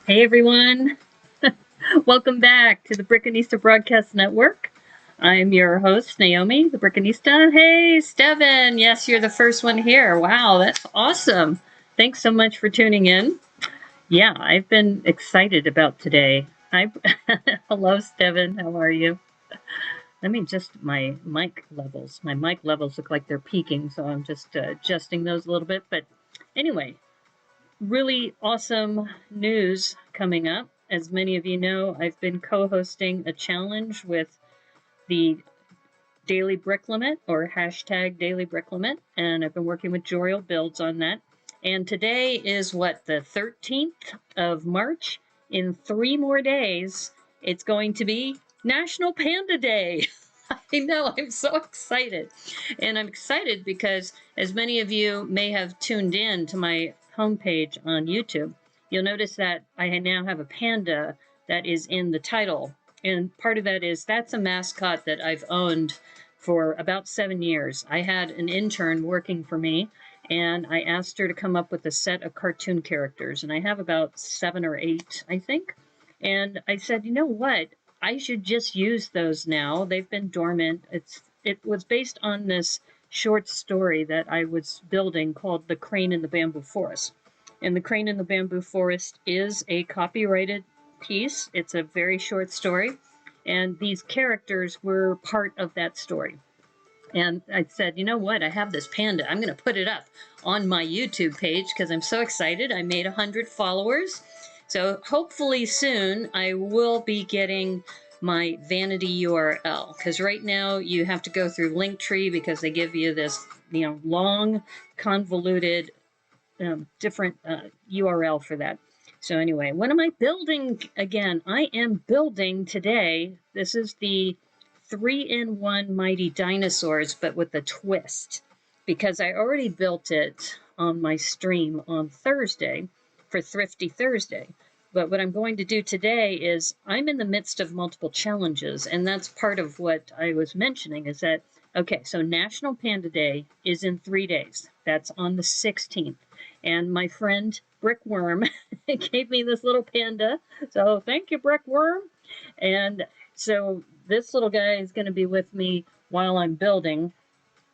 Hey everyone, welcome back to the Brickanista Broadcast Network. I'm your host, Naomi, the Brickanista. Hey, Steven, yes, you're the first one here. Wow, that's awesome. Thanks so much for tuning in. Yeah, I've been excited about today. I Hello, Steven, how are you? Let me adjust my mic levels. My mic levels look like they're peaking, so I'm just adjusting those a little bit. But anyway, really awesome news coming up. As many of you know, I've been co-hosting a challenge with the Daily Brick Limit or hashtag Daily Brick Limit, and I've been working with Joriel Builds on that. And today is what, the 13th of March? In 3 more days, it's going to be National Panda Day. I know, I'm so excited. And I'm excited because, as many of you may have tuned in to my homepage on YouTube, you'll notice that I now have a panda that is in the title. And part of that is that's a mascot that I've owned for about 7 years. I had an intern working for me, and I asked her to come up with a set of cartoon characters. And I have about 7 or 8, I think. And I said, you know what? I should just use those now. They've been dormant. It was based on this short story that I was building called The Crane in the Bamboo Forest. And The Crane in the Bamboo Forest is a copyrighted piece. It's a very short story, and these characters were part of that story. And I said, you know what? I have this panda. I'm going to put it up on my YouTube page because I'm so excited. I made 100 followers. So hopefully soon I will be getting my vanity URL, because right now you have to go through Linktree because they give you this, long, convoluted, different URL for that. So anyway, what am I building again? I am building today. This is the 3-in-1 Mighty Dinosaurs, but with a twist, because I already built it on my stream on Thursday for Thrifty Thursday. But what I'm going to do today is I'm in the midst of multiple challenges, and that's part of what I was mentioning is that, okay, so National Panda Day is in 3 days. That's on the 16th. And my friend Brickworm gave me this little panda. So thank you, Brickworm. And so this little guy is going to be with me while I'm building,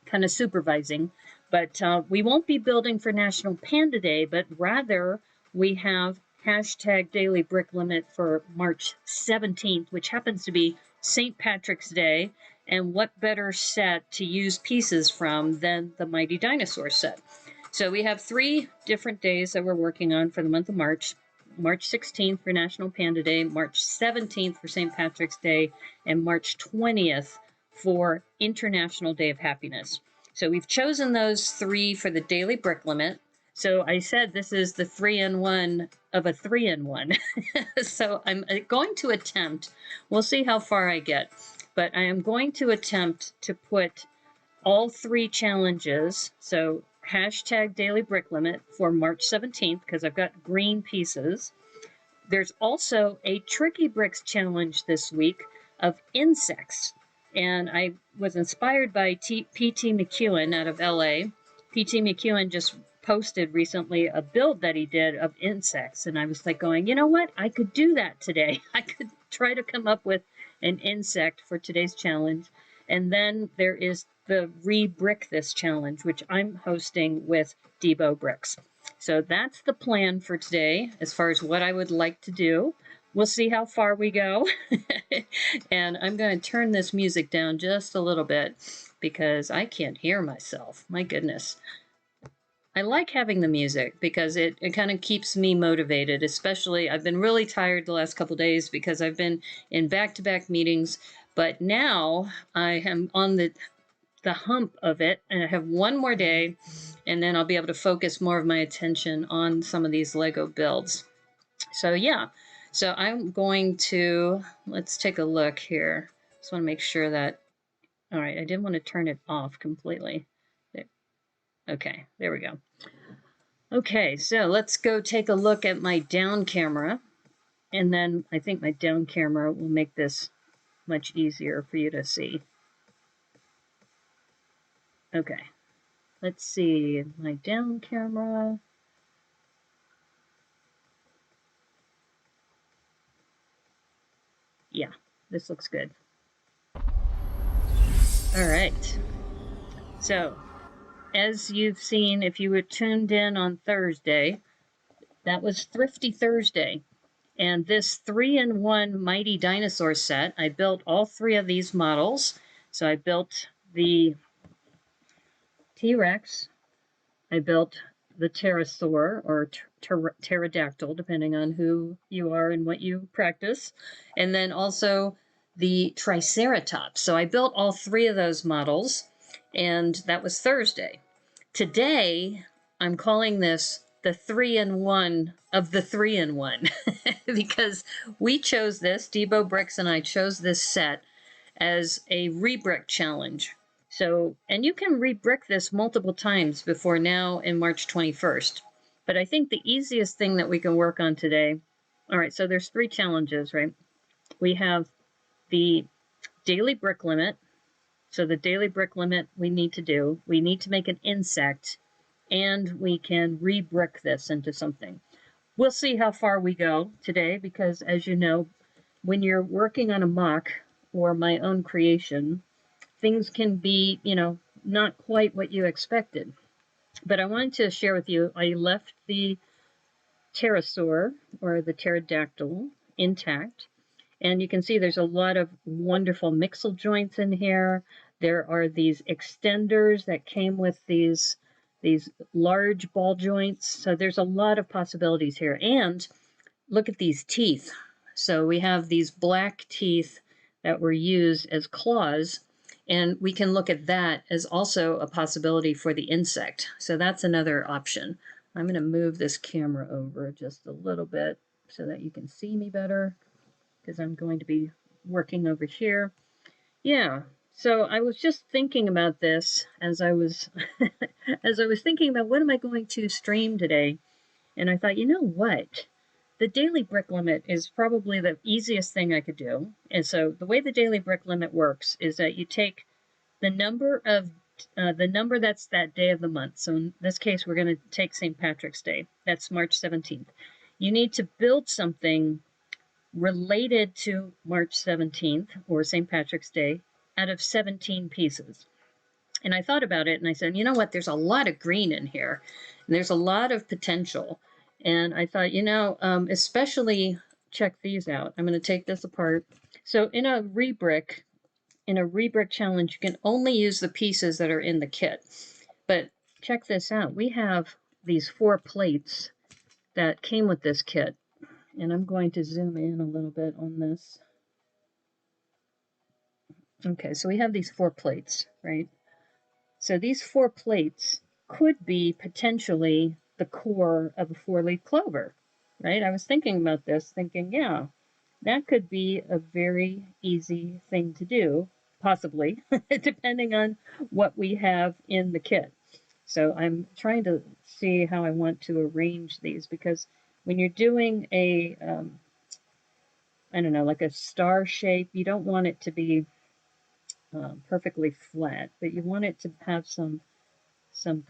kind of supervising. But we won't be building for National Panda Day, but rather we have hashtag Daily Brick Limit for March 17th, which happens to be St. Patrick's Day. And what better set to use pieces from than the Mighty Dinosaur set? So we have 3 different days that we're working on for the month of March. March 16th for National Panda Day, March 17th for St. Patrick's Day, and March 20th for International Day of Happiness. So we've chosen those 3 for the daily brick limit. So I said this is the 3-in-1 of a 3-in-1. So I'm going to attempt, we'll see how far I get, but I am going to attempt to put all 3 challenges, so hashtag daily brick limit for March 17th, because I've got green pieces. There's also a Tricky Bricks challenge this week of insects. And I was inspired by PT McEwen out of LA. PT McEwen just posted recently a build that he did of insects. And I was like going, you know what? I could do that today. I could try to come up with an insect for today's challenge. And then there is the Re-Brick This challenge, which I'm hosting with Debo Bricks. So that's the plan for today as far as what I would like to do. We'll see how far we go. And I'm going to turn this music down just a little bit because I can't hear myself. My goodness. I like having the music because it kind of keeps me motivated, especially I've been really tired the last couple days because I've been in back-to-back meetings, but now I am on the hump of it, and I have one more day, and then I'll be able to focus more of my attention on some of these Lego builds. So yeah, so I'm going to, let's take a look here. Just want to make sure that, all right, I didn't want to turn it off completely. Okay, there we go. Okay, so let's go take a look at my down camera, and then I think my down camera will make this much easier for you to see. Okay, let's see my down camera. This looks good. All right. So, as you've seen, if you were tuned in on Thursday, that was Thrifty Thursday. And this 3-in-1 Mighty Dinosaur set, I built all three of these models. So I built the T-Rex, I built the pterosaur or pterodactyl, depending on who you are and what you practice, and then also the triceratops. So I built all three of those models, and that was Thursday. Today, I'm calling this the 3-in-1 of the 3-in-1 because we chose this, Debo Bricks and I chose this set as a rebrick challenge. So, and you can rebrick this multiple times before now in March 21st. But I think the easiest thing that we can work on today, all right, so there's 3 challenges, right? We have the daily brick limit. So the daily brick limit we need to make an insect, and we can rebrick this into something. We'll see how far we go today because, as you know, when you're working on a MOC or my own creation, things can be, not quite what you expected. But I wanted to share with you, I left the pterosaur or the pterodactyl intact. And you can see there's a lot of wonderful mixel joints in here. There are these extenders that came with these large ball joints. So there's a lot of possibilities here. And look at these teeth. So we have these black teeth that were used as claws. And we can look at that as also a possibility for the insect. So that's another option. I'm going to move this camera over just a little bit so that you can see me better, because I'm going to be working over here. Yeah, so I was just thinking about this as I was as I was thinking about what am I going to stream today, and I thought, you know what? The daily brick limit is probably the easiest thing I could do. And so the way the daily brick limit works is that you take the number that's that day of the month. So in this case, we're going to take St. Patrick's Day. That's March 17th. You need to build something related to March 17th or St. Patrick's Day out of 17 pieces. And I thought about it and I said, you know what? There's a lot of green in here and there's a lot of potential. And I thought, especially check these out. I'm going to take this apart. So in a rebrick challenge, you can only use the pieces that are in the kit. But check this out. We have these 4 plates that came with this kit. And I'm going to zoom in a little bit on this. Okay, so we have these 4 plates, right? So these 4 plates could be potentially the core of a 4-leaf clover, right? I was thinking about this, thinking, yeah, that could be a very easy thing to do, possibly, depending on what we have in the kit. So I'm trying to see how I want to arrange these, because when you're doing a, I don't know, like a star shape, you don't want it to be perfectly flat, but you want it to have some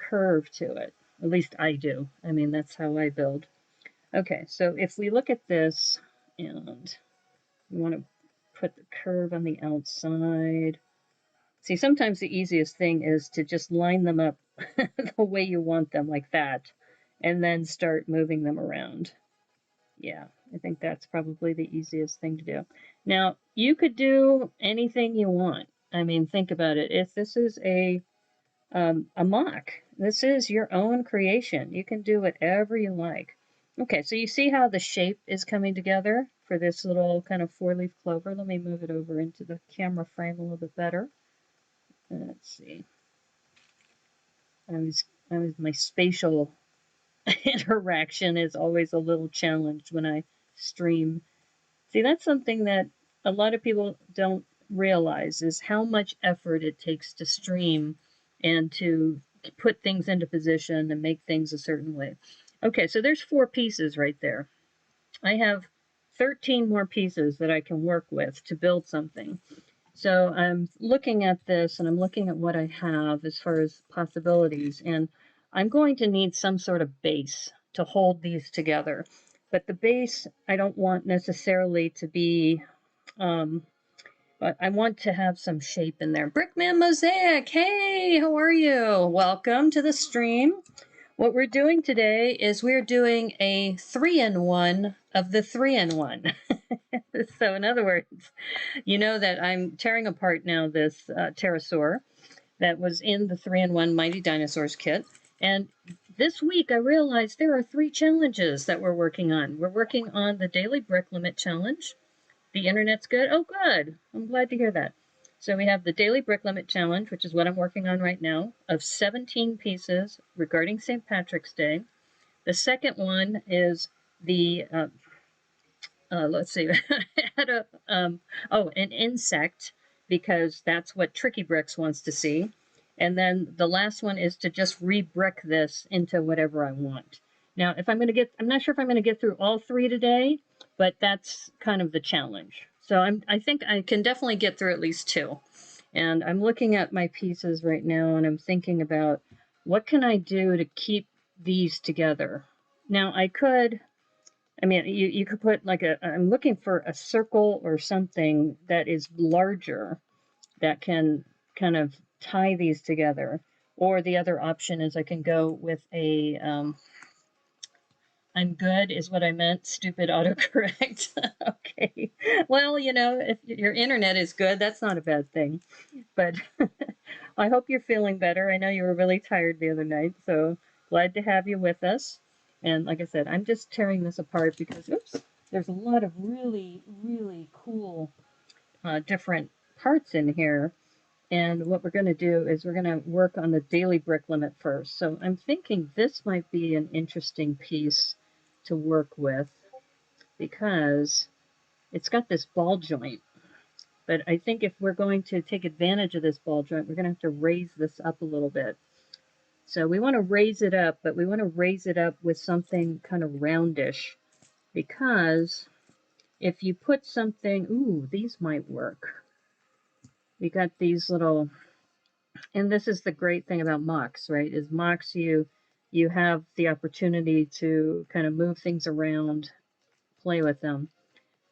curve to it. At least I do. I mean, that's how I build. Okay, so if we look at this and we want to put the curve on the outside. See, sometimes the easiest thing is to just line them up the way you want them, like that, and then start moving them around. Yeah, I think that's probably the easiest thing to do. Now, you could do anything you want. I mean, think about it. If this is a MOC, this is your own creation. You can do whatever you like. Okay, so you see how the shape is coming together for this little kind of 4-leaf clover. Let me move it over into the camera frame a little bit better. Let's see. My spatial interaction is always a little challenged when I stream. See, that's something that a lot of people don't realize, is how much effort it takes to stream and to put things into position and make things a certain way. Okay, so there's 4 pieces right there. I have 13 more pieces that I can work with to build something. So I'm looking at this and I'm looking at what I have as far as possibilities, and I'm going to need some sort of base to hold these together. But the base, I don't want necessarily to be But I want to have some shape in there. Brickman Mosaic, hey, how are you? Welcome to the stream. What we're doing today is we're doing a 3-in-1 of the 3-in-1. So in other words, you know that I'm tearing apart now this pterosaur that was in the 3-in-1 Mighty Dinosaurs kit. And this week I realized there are 3 challenges that we're working on. We're working on the Daily Brick Limit Challenge. The internet's good? Oh, good. I'm glad to hear that. So we have the Daily Brick Limit Challenge, which is what I'm working on right now, of 17 pieces regarding St. Patrick's Day. The second one is the, let's see, an insect, because that's what Tricky Bricks wants to see. And then the last one is to just re-brick this into whatever I want. Now, if I'm not sure if I'm going to get through all 3 today, but that's kind of the challenge. So I think I can definitely get through at least 2. And I'm looking at my pieces right now, and I'm thinking about what can I do to keep these together. Now, you could put like I'm looking for a circle or something that is larger that can kind of tie these together. Or the other option is I can go with a, I'm good is what I meant, stupid autocorrect. Okay. Well, if your internet is good, that's not a bad thing. But I hope you're feeling better. I know you were really tired the other night, so glad to have you with us. And like I said, I'm just tearing this apart because, there's a lot of really, really cool different parts in here. And what we're going to do is we're going to work on the daily brick limit first. So I'm thinking this might be an interesting piece to work with because it's got this ball joint. But I think if we're going to take advantage of this ball joint, we're going to have to raise this up a little bit. So we want to raise it up, but we want to raise it up with something kind of roundish, because if you put something, these might work. We got these little, and this is the great thing about MOCs, right? Is MOCs, you have the opportunity to kind of move things around, play with them.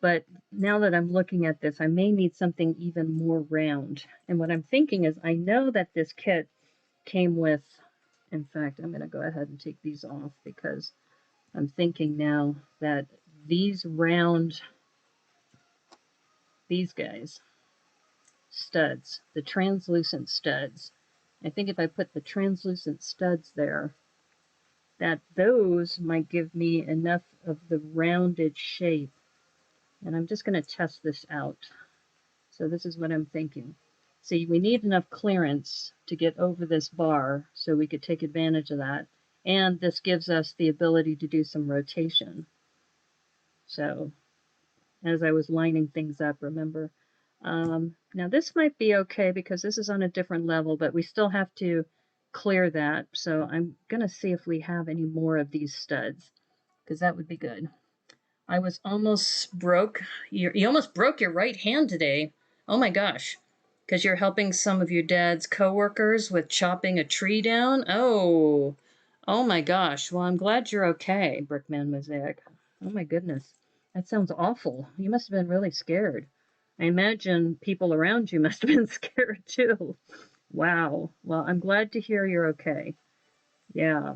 But now that I'm looking at this, I may need something even more round. And what I'm thinking is, I know that this kit came with, in fact, I'm going to go ahead and take these off because I'm thinking now that these guys, studs, the translucent studs, I think if I put the translucent studs there, that those might give me enough of the rounded shape. And I'm just going to test this out. So this is what I'm thinking. See, we need enough clearance to get over this bar so we could take advantage of that. And this gives us the ability to do some rotation. So as I was lining things up, remember. Now this might be okay because this is on a different level, but we still have to clear that. So I'm going to see if we have any more of these studs, because that would be good. I was almost broke. You almost broke your right hand today. Oh my gosh. Because you're helping some of your dad's coworkers with chopping a tree down? Oh my gosh. Well, I'm glad you're okay, Brickman Mosaic. Oh my goodness. That sounds awful. You must have been really scared. I imagine people around you must have been scared too. Wow. Well, I'm glad to hear you're okay. Yeah.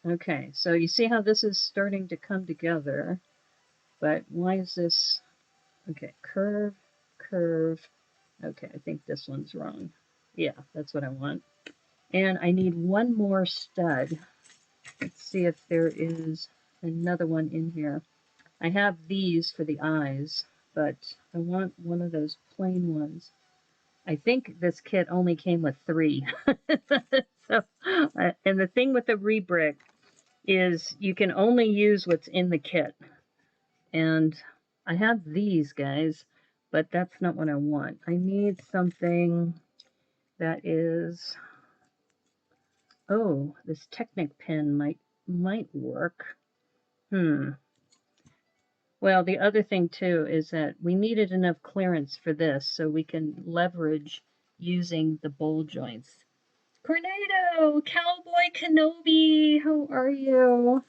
Okay, so you see how this is starting to come together. But why is this? Okay, curve, curve. Okay, I think this one's wrong. Yeah, that's what I want. And I need one more stud. Let's see if there is another one in here. I have these for the eyes, but I want one of those plain ones. I think this kit only came with 3. So, and the thing with the rebrick is you can only use what's in the kit. And I have these guys, but that's not what I want. I need something that is, this Technic pen might work. Well, the other thing too is that we needed enough clearance for this so we can leverage using the bowl joints. Cornado, Cowboy Kenobi, how are you?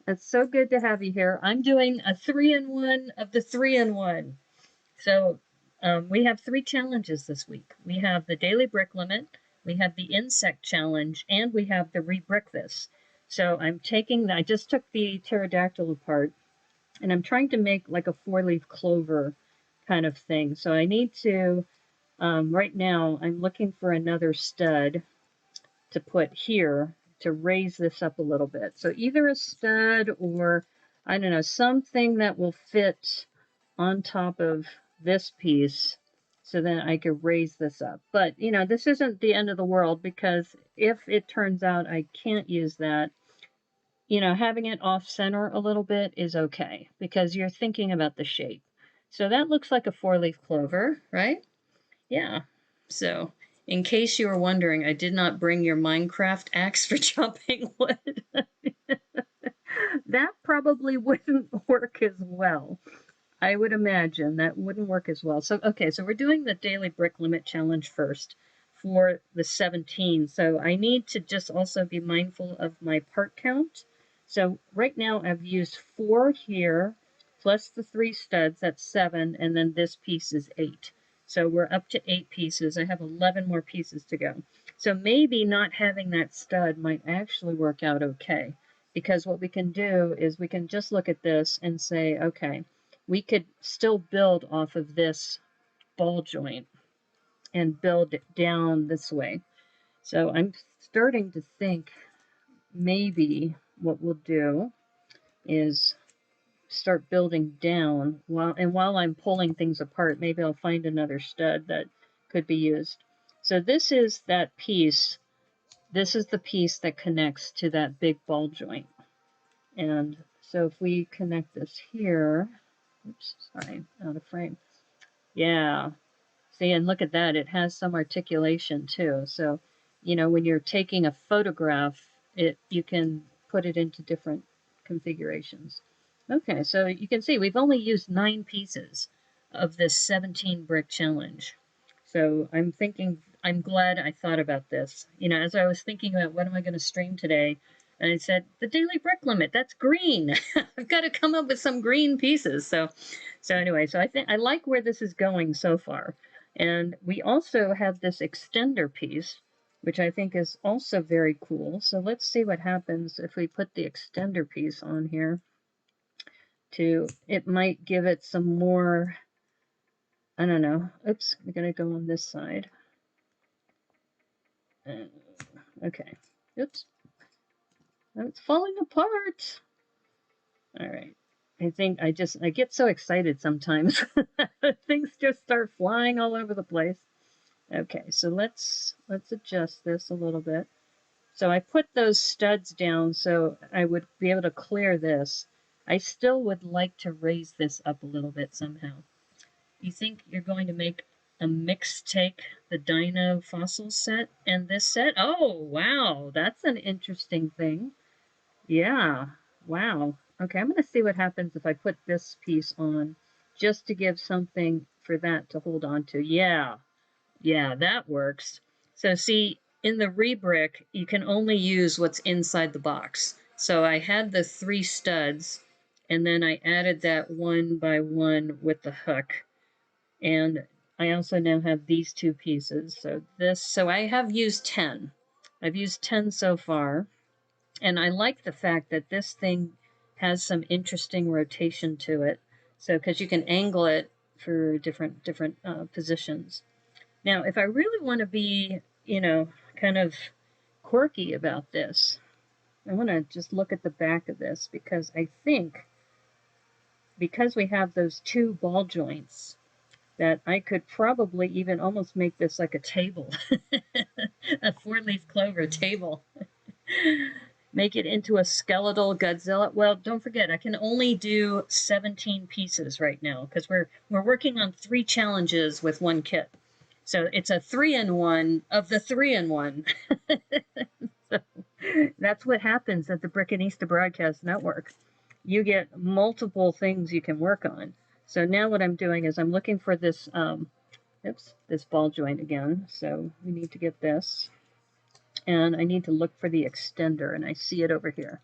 It's so good to have you here. I'm doing a 3-in-1 of the 3-in-1. So we have 3 challenges this week. We have the daily brick limit, we have the insect challenge, and we have the re-brick this. So I just took the pterodactyl apart, and I'm trying to make like a 4-leaf clover kind of thing. So I need to, right now, I'm looking for another stud to put here to raise this up a little bit. So either a stud or, I don't know, something that will fit on top of this piece so then I could raise this up. But, you know, this isn't the end of the world, because if it turns out I can't use that, you know, having it off center a little bit is okay, because you're thinking about the shape. So that looks like a 4-leaf clover, right? Yeah. So in case you were wondering, I did not bring your Minecraft axe for chopping wood. That probably wouldn't work as well. I would imagine that wouldn't work as well. So, okay, so we're doing the daily brick limit challenge first for the 17. So I need to just also be mindful of my part count. So right now I've used 4 here, plus the 3 studs, that's 7, and then this piece is 8. So we're up to 8 pieces. I have 11 more pieces to go. So maybe not having that stud might actually work out okay, because what we can do is we can just look at this and say, okay, we could still build off of this ball joint and build it down this way. So I'm starting to think maybe what we'll do is start building down while I'm pulling things apart, maybe I'll find another stud that could be used. So this is that piece. This is the piece that connects to that big ball joint. And so if we connect this here, oops, sorry, out of frame. Yeah. See, and look at that. It has some articulation too. So, you know, when you're taking a photograph, you can put it into different configurations. Okay, so you can see we've only used 9 pieces of this 17 brick challenge. So I'm glad I thought about this. You know, as I was thinking about what am I going to stream today, and I said, the daily brick limit, that's green. I've got to come up with some green pieces. So anyway, so I like where this is going so far. And we also have this extender piece, which I think is also very cool. So let's see what happens if we put the extender piece on here. It might give it some more, I don't know. Oops, we're going to go on this side. Okay. Oops. It's falling apart. All right. I think I get so excited sometimes. Things just start flying all over the place. Okay, so let's adjust this a little bit. So I put those studs down so I would be able to clear this. I still would like to raise this up a little bit somehow. You think you're going to make a mix take the dino fossil set and this set? Oh, wow, that's an interesting thing. Yeah, wow. Okay, I'm going to see what happens if I put this piece on just to give something for that to hold on to. Yeah, that works. So see, in the rebrick, you can only use what's inside the box. So I had the 3 studs, and then I added that 1 by 1 with the hook. And I also now have these 2 pieces. So I have used 10. I've used 10 so far. And I like the fact that this thing has some interesting rotation to it. So, because you can angle it for different positions. Now, if I really want to be, you know, kind of quirky about this, I want to just look at the back of this, because I think because we have those 2 ball joints that I could probably even almost make this like a table, a 4-leaf clover table. Make it into a skeletal Godzilla. Well, don't forget, I can only do 17 pieces right now because we're working on 3 challenges with 1 kit. So it's a 3-in-1 of the 3-in-1. So that's what happens at the Brickanista Broadcast Network. You get multiple things you can work on. So now what I'm doing is I'm looking for this, this ball joint again. So we need to get this. And I need to look for the extender, and I see it over here.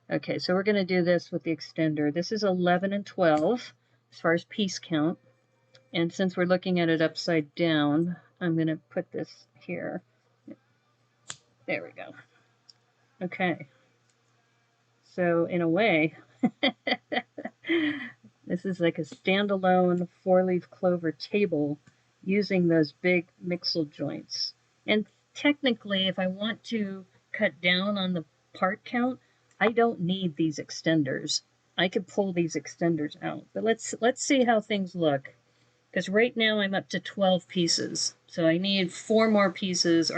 Okay, so we're going to do this with the extender. This is 11 and 12 as far as piece count. And since we're looking at it upside down, I'm going to put this here. There we go. Okay. So in a way, this is like a standalone 4-leaf clover table using those big mixel joints. And technically, if I want to cut down on the part count, I don't need these extenders. I could pull these extenders out. But let's see how things look. Because right now I'm up to 12 pieces. So I need 5 more pieces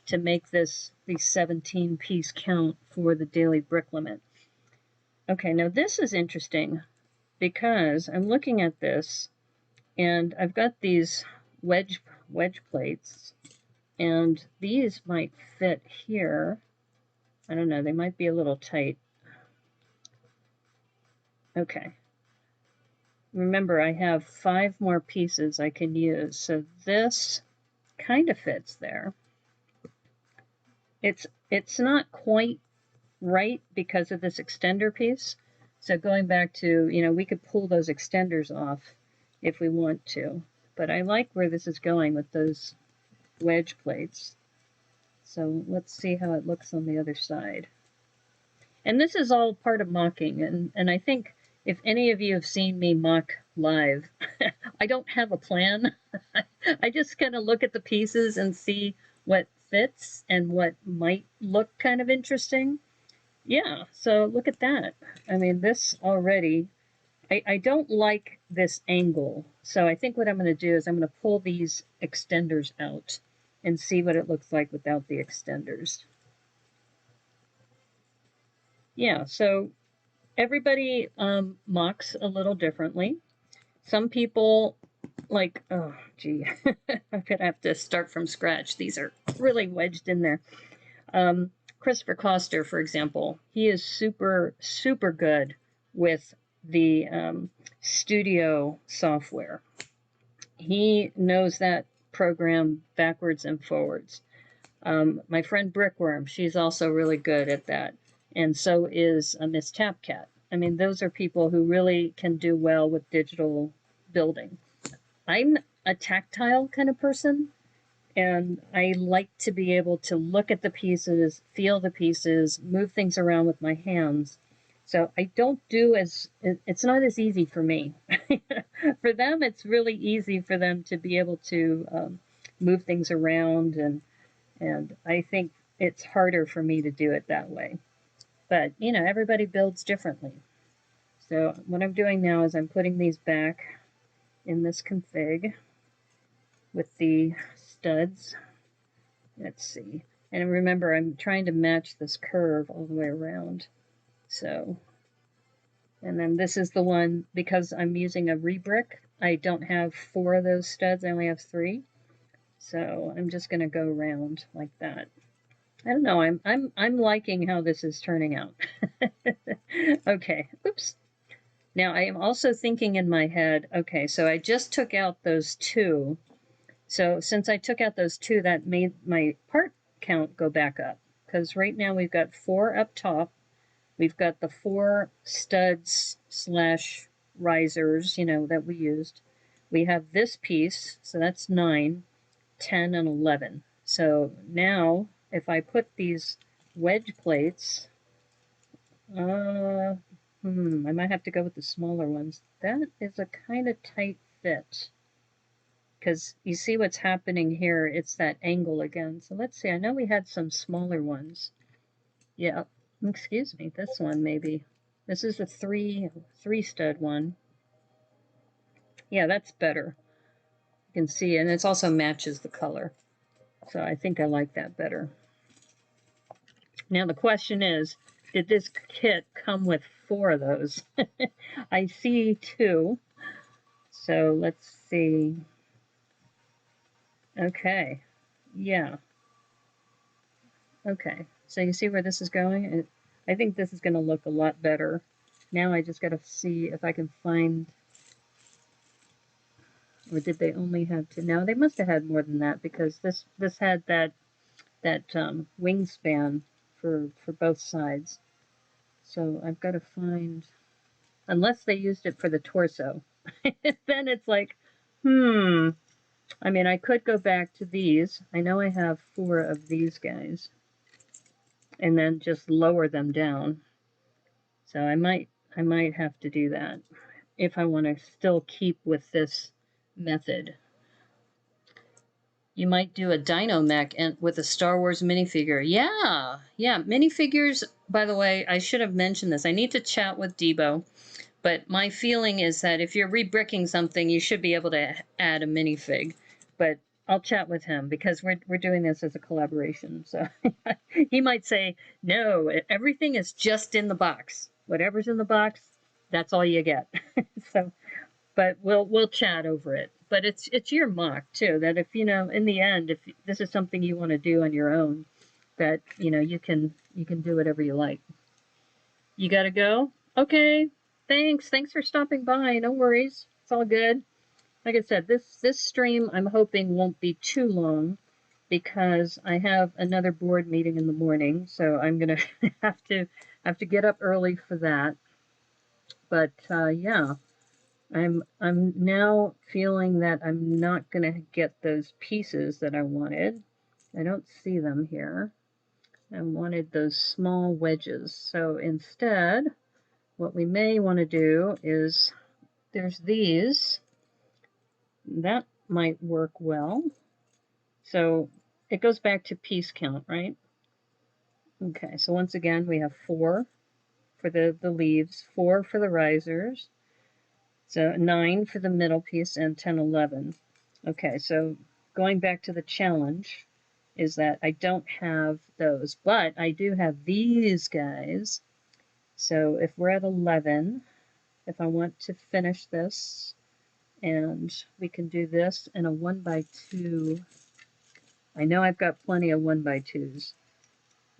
to make this the 17-piece count for the daily brick limit. Okay, now this is interesting because I'm looking at this and I've got these wedge plates, and these might fit here. I don't know, they might be a little tight. Okay. Remember, I have 5 more pieces I can use, so this kind of fits there. It's not quite right because of this extender piece. So going back to, we could pull those extenders off if we want to. But I like where this is going with those wedge plates. So let's see how it looks on the other side. And this is all part of mocking. And I think if any of you have seen me mock live, I don't have a plan. I just kind of look at the pieces and see what fits and what might look kind of interesting. Yeah, so look at that. I mean, this already, I don't like this angle. So I think what I'm going to do is I'm going to pull these extenders out and see what it looks like without the extenders. Yeah, so everybody mocks a little differently. Some people like, oh, gee, I'm going to have to start from scratch. These are really wedged in there. Christopher Coster, for example, he is super, super good with the studio software. He knows that program backwards and forwards. My friend Brickworm, she's also really good at that. And so is Miss Tapcat. I mean, those are people who really can do well with digital building. I'm a tactile kind of person, and I like to be able to look at the pieces, feel the pieces, move things around with my hands. So I don't do it's not as easy for me. For them, it's really easy for them to be able to move things around, and I think it's harder for me to do it that way. But, everybody builds differently. So what I'm doing now is I'm putting these back in this config with the studs. Let's see. And remember, I'm trying to match this curve all the way around. So, and then this is the one, because I'm using a rebrick, I don't have 4 of those studs, I only have 3. So I'm just going to go around like that. I don't know, I'm liking how this is turning out. Okay, oops. Now I am also thinking in my head, okay, so I just took out those 2. So since I took out those 2, that made my part count go back up. Because right now we've got 4 up top. We've got the 4 studs / risers, that we used. We have this piece, so that's 9, 10, and 11. So now if I put these wedge plates, I might have to go with the smaller ones. That is a kind of tight fit. Because you see what's happening here, it's that angle again. So let's see, I know we had some smaller ones. Yeah, excuse me, this one maybe. This is a 3 stud one. Yeah, that's better. You can see, and it also matches the color. So I think I like that better. Now the question is, did this kit come with 4 of those? I see 2. So let's see. Okay, yeah. Okay, so you see where this is going? I think this is going to look a lot better. Now I just got to see if I can find, or did they only have 2? No, they must have had more than that, because this had that wingspan for both sides. So I've got to find, unless they used it for the torso. Then it's like, I mean, I could go back to these. I know I have 4 of these guys. And then just lower them down. So I might have to do that if I want to still keep with this method. You might do a Dino Mech and with a Star Wars minifigure. Yeah, minifigures. By the way, I should have mentioned this. I need to chat with Debo, but my feeling is that if you're rebricking something, you should be able to add a minifig. But I'll chat with him because we're doing this as a collaboration. So he might say, no, everything is just in the box. Whatever's in the box, that's all you get. So, but we'll chat over it. But it's your MOC too. That if in the end, if this is something you want to do on your own, that you can do whatever you like. You gotta go. Okay. Thanks for stopping by. No worries. It's all good. Like I said, this stream I'm hoping won't be too long because I have another board meeting in the morning, so I'm gonna have to get up early for that. But yeah, I'm now feeling that I'm not gonna get those pieces that I wanted. I don't see them here. I wanted those small wedges. So instead, what we may want to do is there's these. That might work well. So it goes back to piece count, right? Okay, so once again, we have 4 for the leaves, 4 for the risers, so 9 for the middle piece, and 10, 11. Okay, so going back to the challenge is that I don't have those, but I do have these guys. So if we're at 11, if I want to finish this, and we can do this in a 1x2. I know I've got plenty of 1x2s.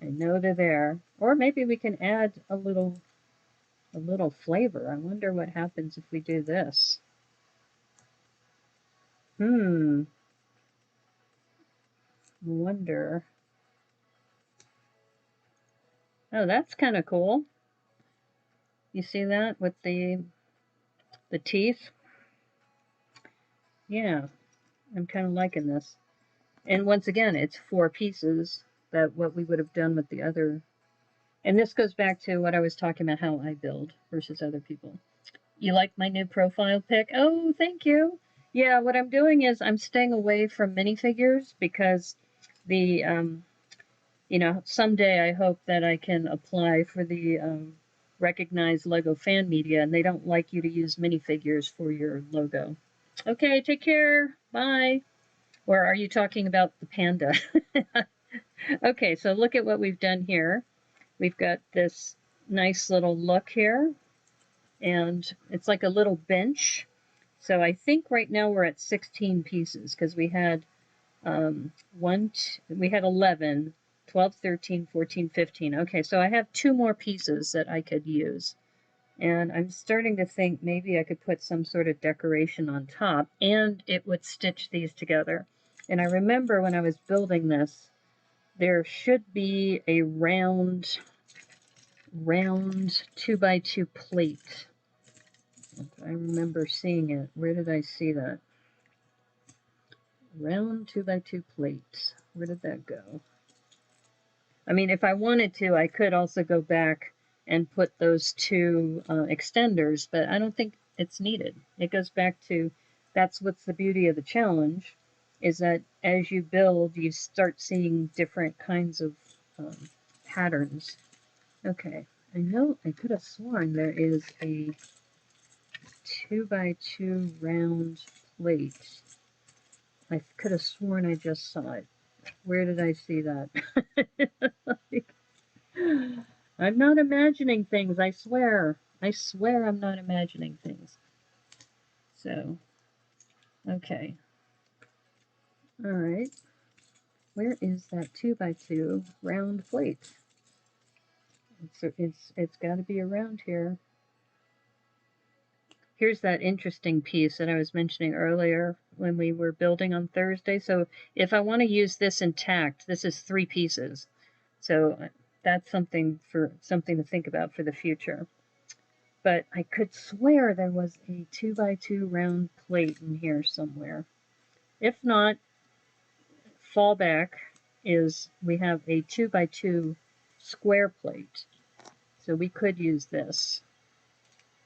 I know they're there. Or maybe we can add a little flavor. I wonder what happens if we do this. I wonder. Oh, that's kind of cool. You see that with the teeth? Yeah, I'm kind of liking this. And once again, it's 4 pieces that what we would have done with the other. And this goes back to what I was talking about, how I build versus other people. You like my new profile pic? Oh, thank you. Yeah, what I'm doing is I'm staying away from minifigures because the, someday I hope that I can apply for the recognized Lego fan media, and they don't like you to use minifigures for your logo. Okay, take care. Bye. Or are you talking about the panda? Okay, so look at what we've done here. We've got this nice little look here, and it's like a little bench. So I think right now we're at 16 pieces because we had we had 11, 12, 13, 14, 15. Okay, so I have 2 more pieces that I could use. And I'm starting to think maybe I could put some sort of decoration on top and it would stitch these together. And I remember when I was building this, there should be a round 2x2 plate. I remember seeing it. Where did I see that? Round 2x2 plate. Where did that go? I mean, if I wanted to, I could also go back and put those 2 extenders, but I don't think it's needed. It goes back to, that's what's the beauty of the challenge, is that as you build, you start seeing different kinds of patterns. Okay, I know I could have sworn there is a 2x2 round plate. I could have sworn I just saw it. Where did I see that? I'm not imagining things, I swear. I swear I'm not imagining things. So, okay. Alright. Where is that 2x2 round plate? It's got to be around here. Here's that interesting piece that I was mentioning earlier when we were building on Thursday. So if I want to use this intact, this is 3 pieces. So that's something to think about for the future. But I could swear there was a 2x2 round plate in here somewhere. If not, fallback is we have a 2x2 square plate. So we could use this.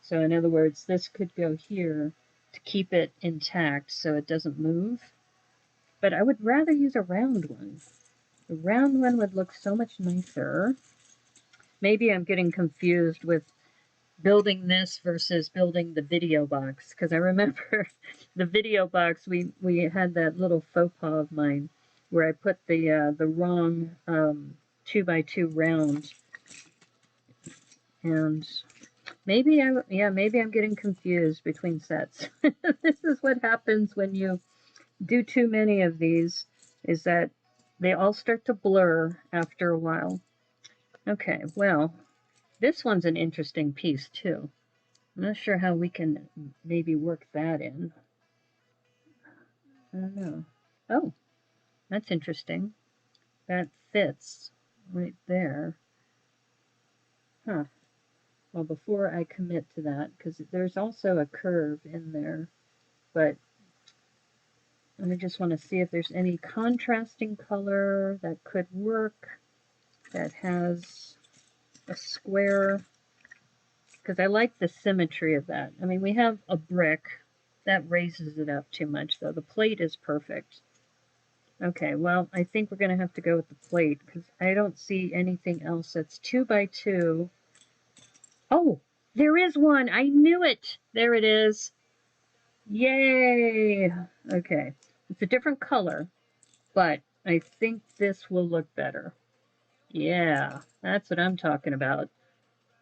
So in other words, this could go here to keep it intact so it doesn't move. But I would rather use a round one. The round one would look so much nicer. Maybe I'm getting confused with building this versus building the video box, because I remember the video box, we had that little faux pas of mine where I put the wrong 2x2 round, and maybe I'm getting confused between sets. This is what happens when you do too many of these, is that they all start to blur after a while. Okay, well, this one's an interesting piece too. I'm not sure how we can maybe work that in. I don't know. Oh, that's interesting. That fits right there. Huh. Well, before I commit to that, because there's also a curve in there, but I just want to see if there's any contrasting color that could work that has a square, because I like the symmetry of that. I mean, we have a brick. That raises it up too much, though. The plate is perfect. Okay, well, I think we're going to have to go with the plate, because I don't see anything else that's 2x2. Oh, there is one! I knew it! There it is. Yay! Okay, it's a different color, but I think this will look better. Yeah, that's what I'm talking about.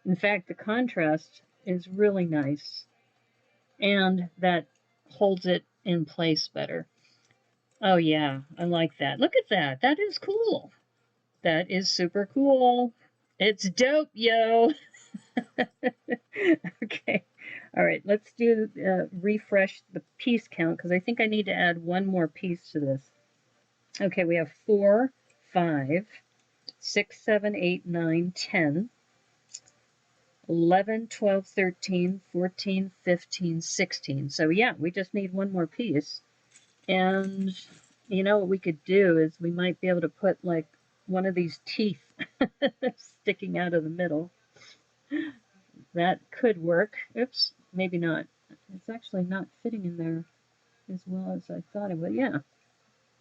In fact, the contrast is really nice, and that holds it in place better. Oh yeah, I like that. Look at that. That is cool. That is super cool. It's dope, yo. Okay. All right, let's do refresh the piece count, because I think I need to add one more piece to this. Okay, we have 4, 5, 6, 7, 8, 9, 10, 11, 12, 13, 14, 15, 16. So yeah, we just need one more piece. And you know what we could do is we might be able to put like one of these teeth sticking out of the middle. That could work. Oops, maybe not. It's actually not fitting in there as well as I thought it would. Yeah,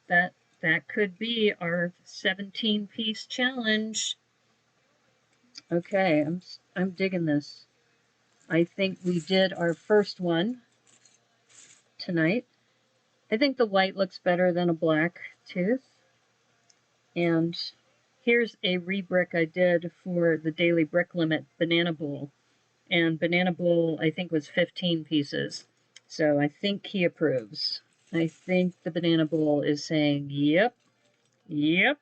that could be our 17-piece challenge. Okay, I'm digging this. I think we did our first one tonight. I think the white looks better than a black tooth. And here's a rebrick I did for the daily brick limit banana bowl. And banana bowl, I think, was 15 pieces. So I think he approves. I think the banana bowl is saying, yep, yep.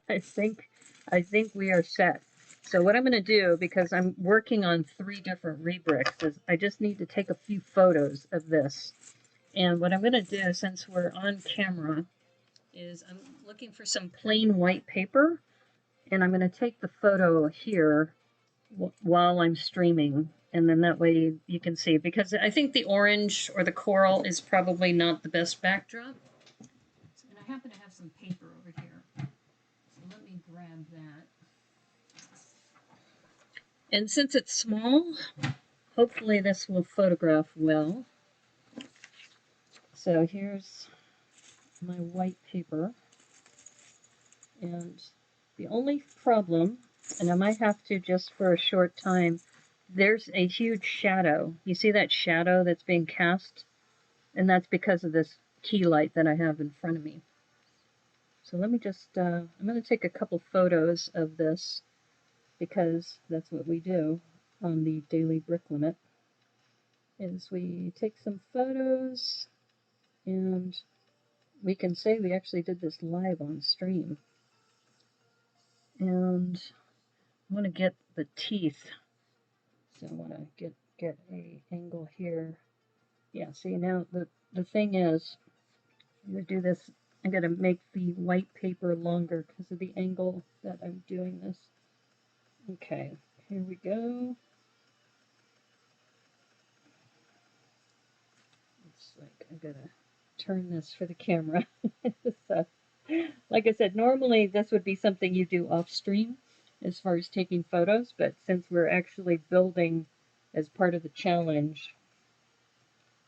I think we are set. So what I'm going to do, because I'm working on 3 different rebricks, is I just need to take a few photos of this. And what I'm going to do, since we're on camera, is I'm looking for some plain white paper, and I'm going to take the photo here while I'm streaming, and then that way you can see, because I think the orange or the coral is probably not the best backdrop. And I happen to have some paper over here, so let me grab that. And since it's small, hopefully this will photograph well. So here's my white paper, and the only problem, and I might have to just for a short time, there's a huge shadow. You see that shadow that's being cast? And that's because of this key light that I have in front of me. So let me just, I'm going to take a couple photos of this, because that's what we do on the daily brick limit, is we take some photos, and we can say we actually did this live on stream. And I want to get the teeth, so I want to get a angle here. Yeah, see, now the thing is, I'm going to do this, I'm going to make the white paper longer because of the angle that I'm doing this. Okay, here we go. It's like I gotta turn this for the camera. So, like I said, normally this would be something you do off stream as far as taking photos, but since we're actually building as part of the challenge,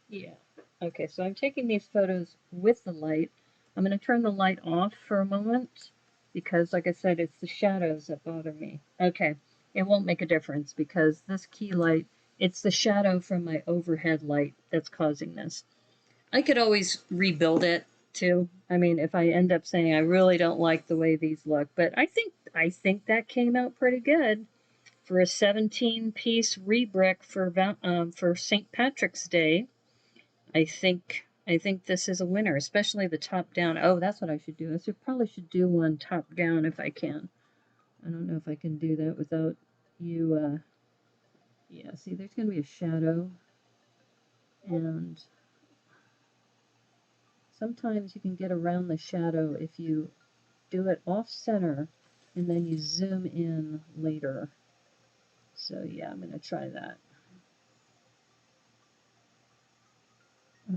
yeah. Okay, so I'm taking these photos with the light. I'm going to turn the light off for a moment because, like I said, it's the shadows that bother me. Okay, it won't make a difference because this key light, it's the shadow from my overhead light that's causing this. I could always rebuild it too. I mean, if I end up saying I really don't like the way these look, but I think that came out pretty good for a 17-piece rebrick for St. Patrick's Day. I think this is a winner, especially the top down. Oh, that's what I should do. Probably should do one top down if I can. I don't know if I can do that without you. Yeah, see, there's going to be a shadow, and sometimes you can get around the shadow if you do it off center and then you zoom in later. So yeah, I'm going to try that.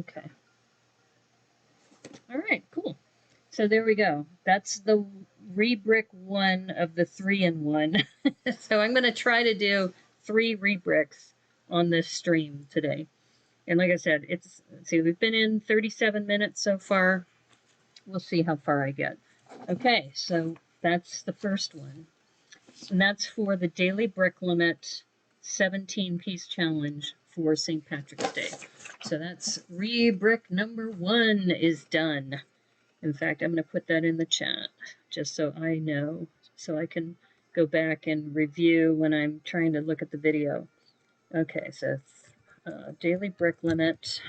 Okay. All right, cool. So there we go. That's the rebrick one of the 3-in-1. So I'm going to try to do 3 rebricks on this stream today. And like I said, see, we've been in 37 minutes so far. We'll see how far I get. Okay, so that's the first one. And that's for the daily brick limit 17-piece challenge for St. Patrick's Day. So that's rebrick number 1 is done. In fact, I'm going to put that in the chat just so I know, so I can go back and review when I'm trying to look at the video. Okay, so daily brick limit,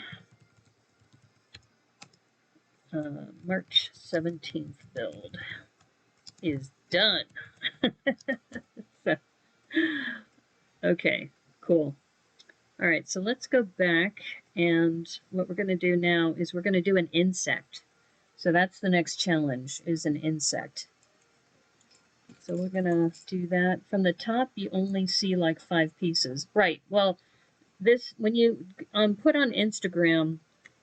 March 17th build is done. So, okay, cool. All right, so let's go back, and what we're going to do now is we're going to do an insect. So that's the next challenge, is an insect. So we're going to do that. From the top, you only see like 5 pieces. Right, well, this, when you put on Instagram,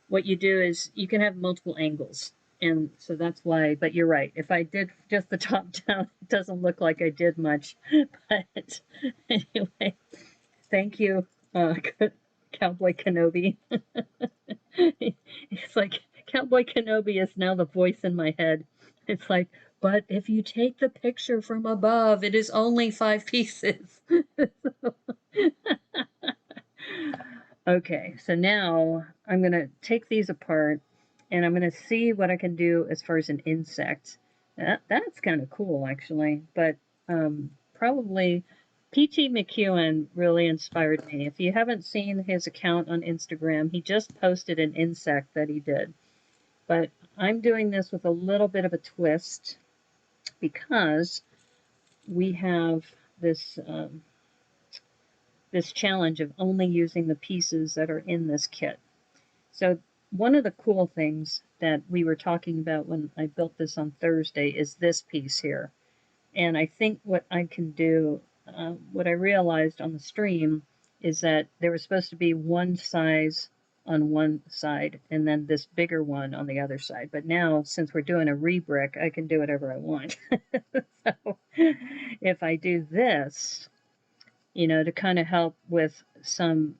what you do is you can have multiple angles. And so that's why, but you're right. If I did just the top down, it doesn't look like I did much. But anyway, thank you, Cowboy Kenobi. It's like Cowboy Kenobi is now the voice in my head. It's like, but if you take the picture from above, it is only 5 pieces. Okay, so now I'm going to take these apart and I'm going to see what I can do as far as an insect. That's kind of cool, actually, but probably P.T. McEwen really inspired me. If you haven't seen his account on Instagram, he just posted an insect that he did. But I'm doing this with a little bit of a twist because we have this this challenge of only using the pieces that are in this kit. So one of the cool things that we were talking about when I built this on Thursday is this piece here. And I think what I can do, what I realized on the stream is that there was supposed to be one size on one side and then this bigger one on the other side. But now, since we're doing a rebrick, I can do whatever I want. So if I do this, to kind of help with some,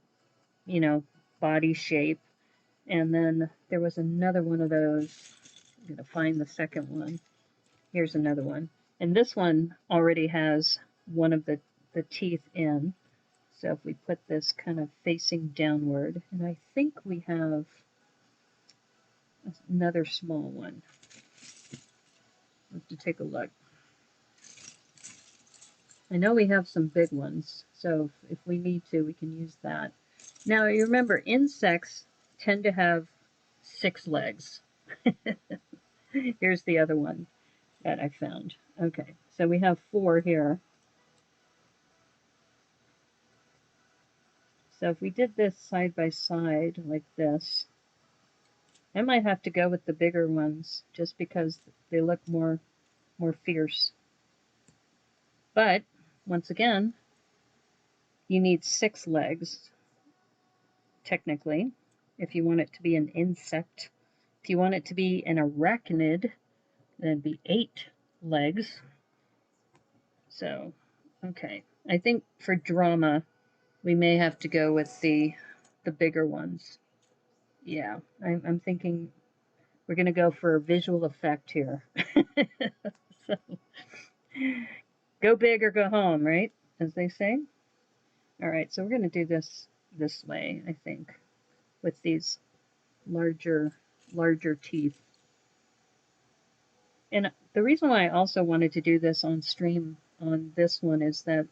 body shape. And then there was another one of those. I'm going to find the second one. Here's another one. And this one already has one of the teeth in. So if we put this kind of facing downward, and I think we have another small one. We'll have to take a look. I know we have some big ones, so if we need to, we can use that. Now, you remember, insects tend to have 6 legs. Here's the other one that I found. Okay, so we have 4 here. So if we did this side by side like this, I might have to go with the bigger ones just because they look more fierce. But once again, you need 6 legs, technically, if you want it to be an insect. If you want it to be an arachnid, then it'd be 8 legs. So, okay. I think for drama, we may have to go with the bigger ones. Yeah, I'm thinking we're going to go for a visual effect here. So, go big or go home, right? As they say. All right, so we're going to do this way, I think, with these larger teeth. And the reason why I also wanted to do this on stream on this one is that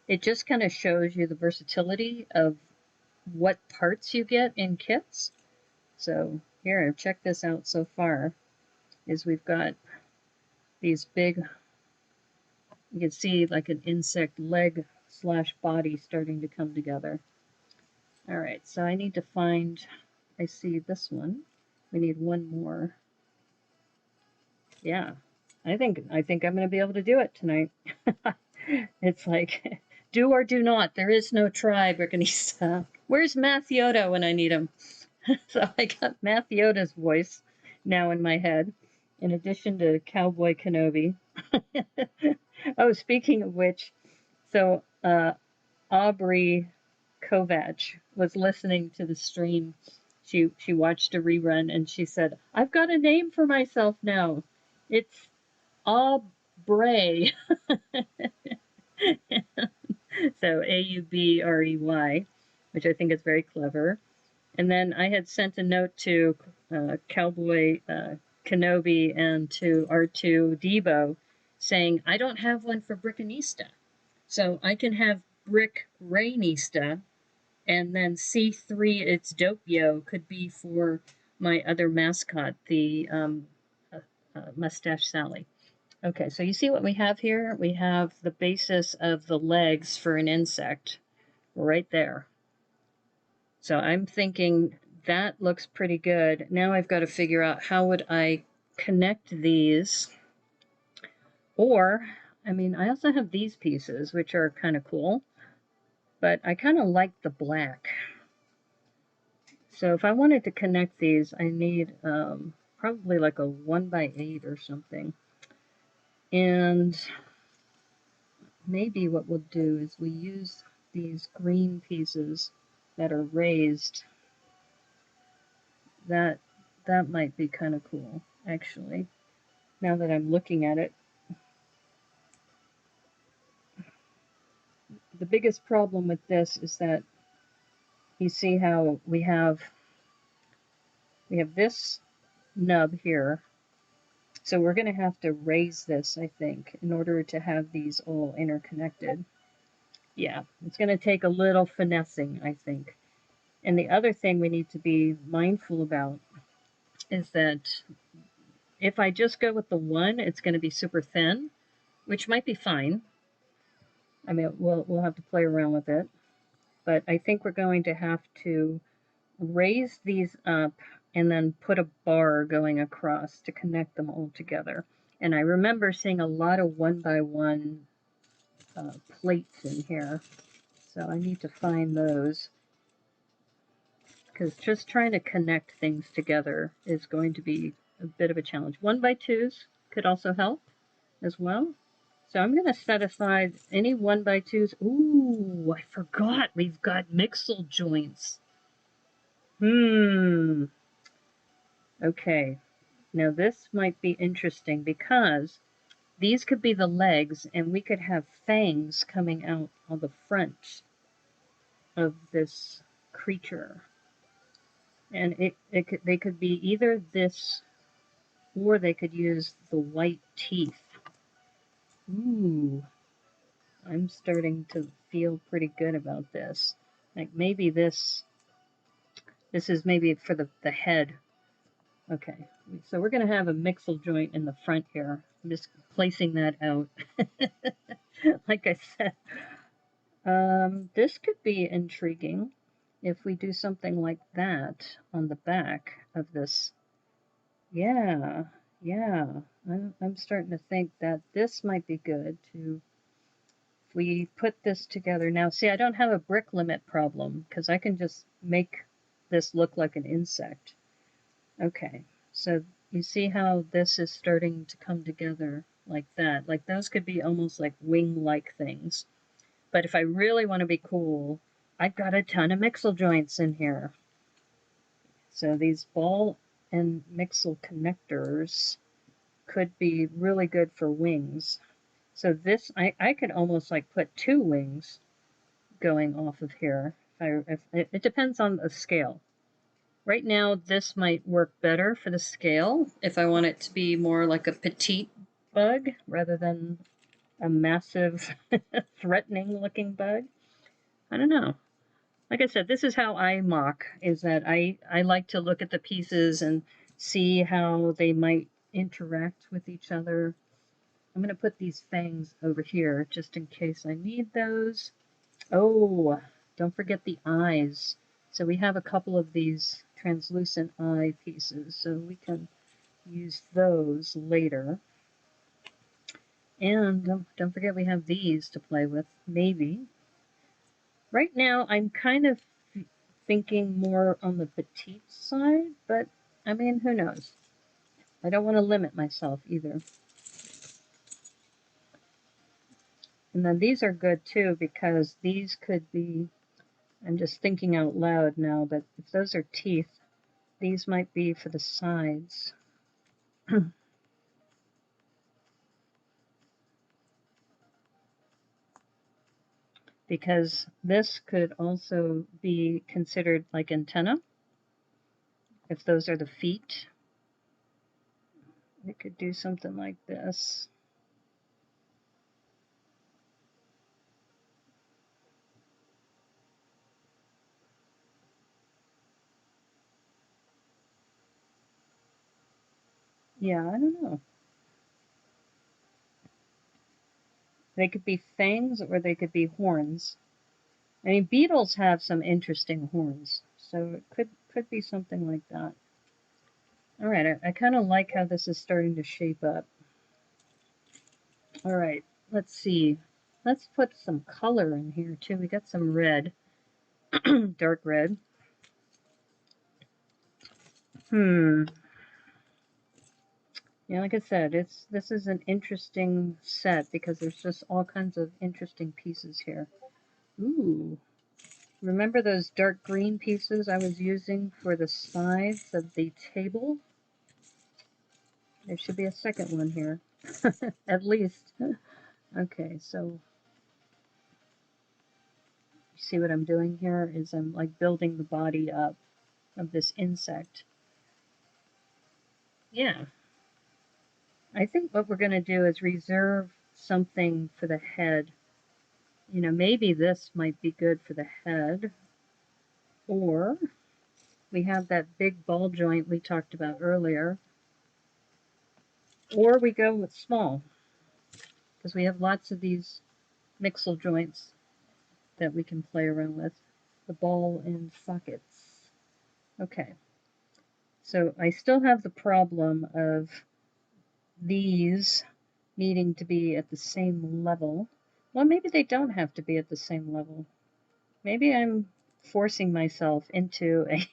it just kind of shows you the versatility of what parts you get in kits. So here, check this out so far, is we've got these big, you can see like an insect leg / body starting to come together. All right, so I need to find, I see this one. We need one more. Yeah, I think I'm going to be able to do it tonight. It's like, do or do not. There is no try, Brickanista. Where's Mattheota when I need him? So I got Mathiota's voice now in my head, in addition to Cowboy Kenobi. Oh, speaking of which, so Aubrey Kovach was listening to the stream. She watched a rerun and she said, "I've got a name for myself now. It's Aubrey." So Aubrey, which I think is very clever. And then I had sent a note to Cowboy Kenobi and to R2 Debo saying, I don't have one for Brickanista. So I can have Brick Rainista, and then C3, its Dopio, could be for my other mascot, the Mustache Sally. Okay, so you see what we have here? We have the basis of the legs for an insect right there. So I'm thinking that looks pretty good. Now I've got to figure out how would I connect these. Or, I mean, I also have these pieces, which are kind of cool. But I kind of like the black. So if I wanted to connect these, I need probably like a 1x8 or something. And maybe what we'll do is we use these green pieces that are raised. That might be kind of cool, actually, now that I'm looking at it. The biggest problem with this is that you see how we have this nub here. So we're going to have to raise this, I think, in order to have these all interconnected. Yeah, it's going to take a little finessing, I think. And the other thing we need to be mindful about is that if I just go with the one, it's going to be super thin, which might be fine. I mean, we'll have to play around with it. But I think we're going to have to raise these up and then put a bar going across to connect them all together. And I remember seeing a lot of 1x1 plates in here. So I need to find those. Because just trying to connect things together is going to be a bit of a challenge. 1x2s could also help as well. So I'm going to set aside any 1x2s. Ooh, I forgot we've got mixel joints. Okay, now this might be interesting because these could be the legs and we could have fangs coming out on the front of this creature. And they could be either this or they could use the white teeth. Ooh, I'm starting to feel pretty good about this. Like maybe this is maybe for the head. Okay, so we're going to have a mixel joint in the front here. I'm just placing that out. Like I said, this could be intriguing if we do something like that on the back of this. Yeah, I'm starting to think that this might be good we put this together now, see, I don't have a brick limit problem because I can just make this look like an insect. Okay, so you see how this is starting to come together like that. Like those could be almost like wing-like things. But if I really want to be cool, I've got a ton of mixel joints in here. So these ball and mixel connectors could be really good for wings. So this, I could almost like put 2 wings going off of here. It depends on the scale. Right now, this might work better for the scale if I want it to be more like a petite bug rather than a massive, threatening-looking bug. I don't know. Like I said, this is how I mock, is that I like to look at the pieces and see how they might interact with each other. I'm going to put these fangs over here just in case I need those. Oh, don't forget the eyes. So we have a couple of these translucent eye pieces, so we can use those later. And don't forget we have these to play with, maybe. Right now, I'm kind of thinking more on the petite side, but I mean, who knows? I don't want to limit myself either. And then these are good too because these could be, I'm just thinking out loud now, but if those are teeth, these might be for the sides. Because this could also be considered like antenna. If those are the feet, we could do something like this. Yeah, I don't know. They could be fangs or they could be horns. I mean, beetles have some interesting horns, so it could be something like that. All right, I kind of like how this is starting to shape up. All right, let's see. Let's put some color in here too. We got some red, dark red. Yeah, like I said, this is an interesting set because there's just all kinds of interesting pieces here. Ooh. Remember those dark green pieces I was using for the sides of the table? There should be a second one here. At least. Okay, so you see what I'm doing here is I'm like building the body up of this insect. Yeah. I think what we're going to do is reserve something for the head. You know, maybe this might be good for the head. Or we have that big ball joint we talked about earlier. Or we go with small, because we have lots of these mixel joints that we can play around with. The ball and sockets. Okay. So I still have the problem of these needing to be at the same level. Well, maybe they don't have to be at the same level. Maybe I'm forcing myself into a...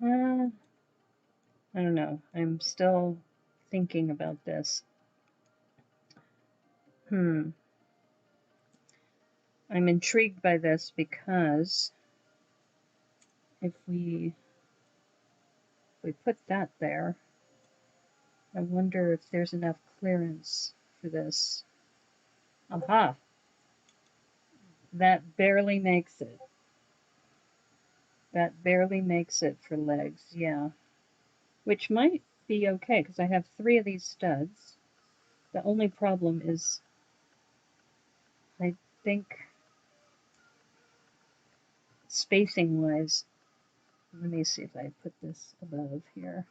I don't know. I'm still thinking about this. I'm intrigued by this because if we put that there, I wonder if there's enough clearance for this. Aha! That barely makes it. That barely makes it for legs, yeah. Which might be okay, because I have 3 of these studs. The only problem is, I think, spacing-wise, let me see if I put this above here.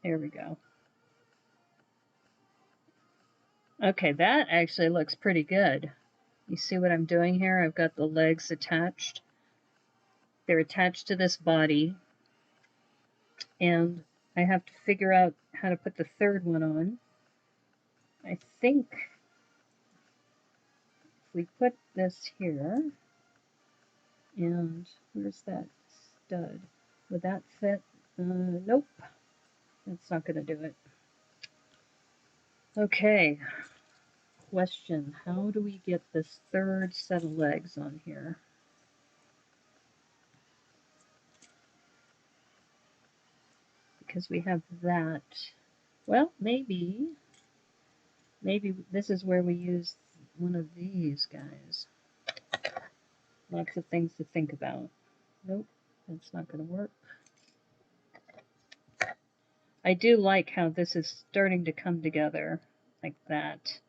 There we go. Okay, that actually looks pretty good. You see what I'm doing here? I've got the legs attached. They're attached to this body. And I have to figure out how to put the third one on. I think if we put this here, and where's that stud? Would that fit? Nope. That's not going to do it. Okay. Question. How do we get this third set of legs on here? Because we have that. Well, maybe this is where we use one of these guys. Lots of things to think about. Nope, that's not going to work. I do like how this is starting to come together like that.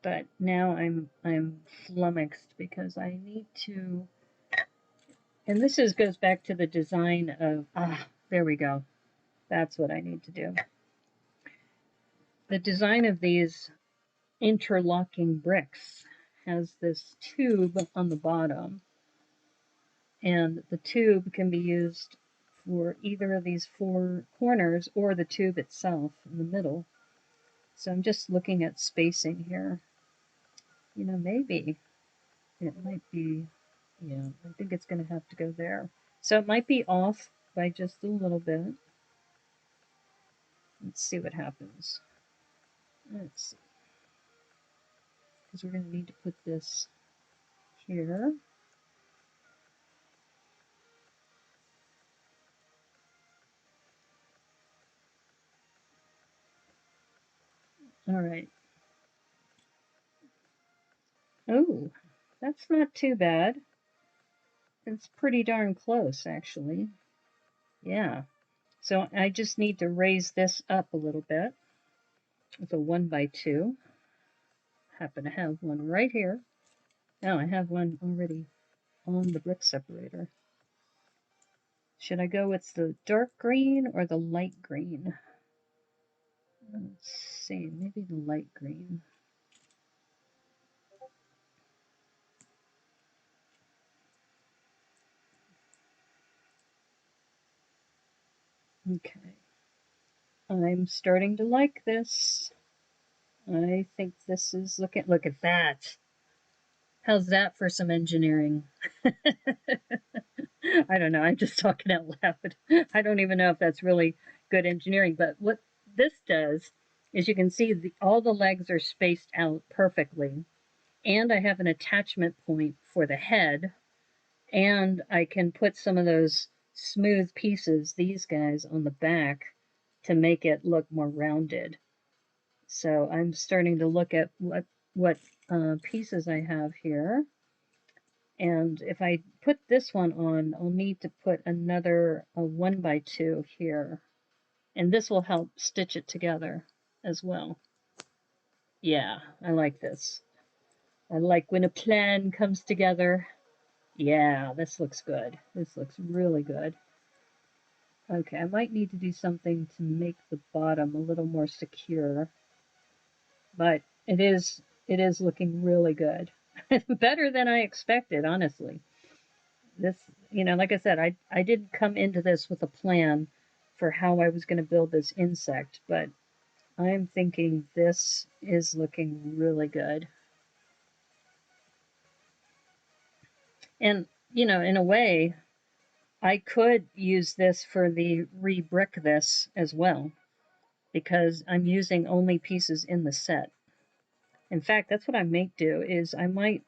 But now I'm flummoxed because I need to, and this goes back to the design of, there we go. That's what I need to do. The design of these interlocking bricks has this tube on the bottom, and the tube can be used for either of these four corners or the tube itself in the middle. So I'm just looking at spacing here. You know, maybe it might be, yeah, I think it's going to have to go there. So it might be off by just a little bit. Let's see what happens. Let's see. Because we're going to need to put this here. All right. Oh, that's not too bad. It's pretty darn close, actually. Yeah. So I just need to raise this up a little bit with a 1x2. Happen to have one right here. Oh, I have one already on the brick separator. Should I go with the dark green or the light green? Let's see, maybe the light green. Okay. I'm starting to like this. I think this is look at that. How's that for some engineering? I don't know. I'm just talking out loud. I don't even know if that's really good engineering. But what this does is you can see all the legs are spaced out perfectly. And I have an attachment point for the head. And I can put some of those smooth pieces, these guys, on the back to make it look more rounded. So I'm starting to look at what pieces I have here. And if I put this one on, I'll need to put another 1x2 here. And this will help stitch it together as well. Yeah, I like this. I like when a plan comes together. Yeah, this looks good. This looks really good. Okay, I might need to do something to make the bottom a little more secure. But it is looking really good. Better than I expected, honestly. This, you know, like I said, I didn't come into this with a plan for how I was going to build this insect, but I'm thinking this is looking really good. And, you know, in a way, I could use this for the re-brick this as well, because I'm using only pieces in the set. In fact, that's what I might do, is I might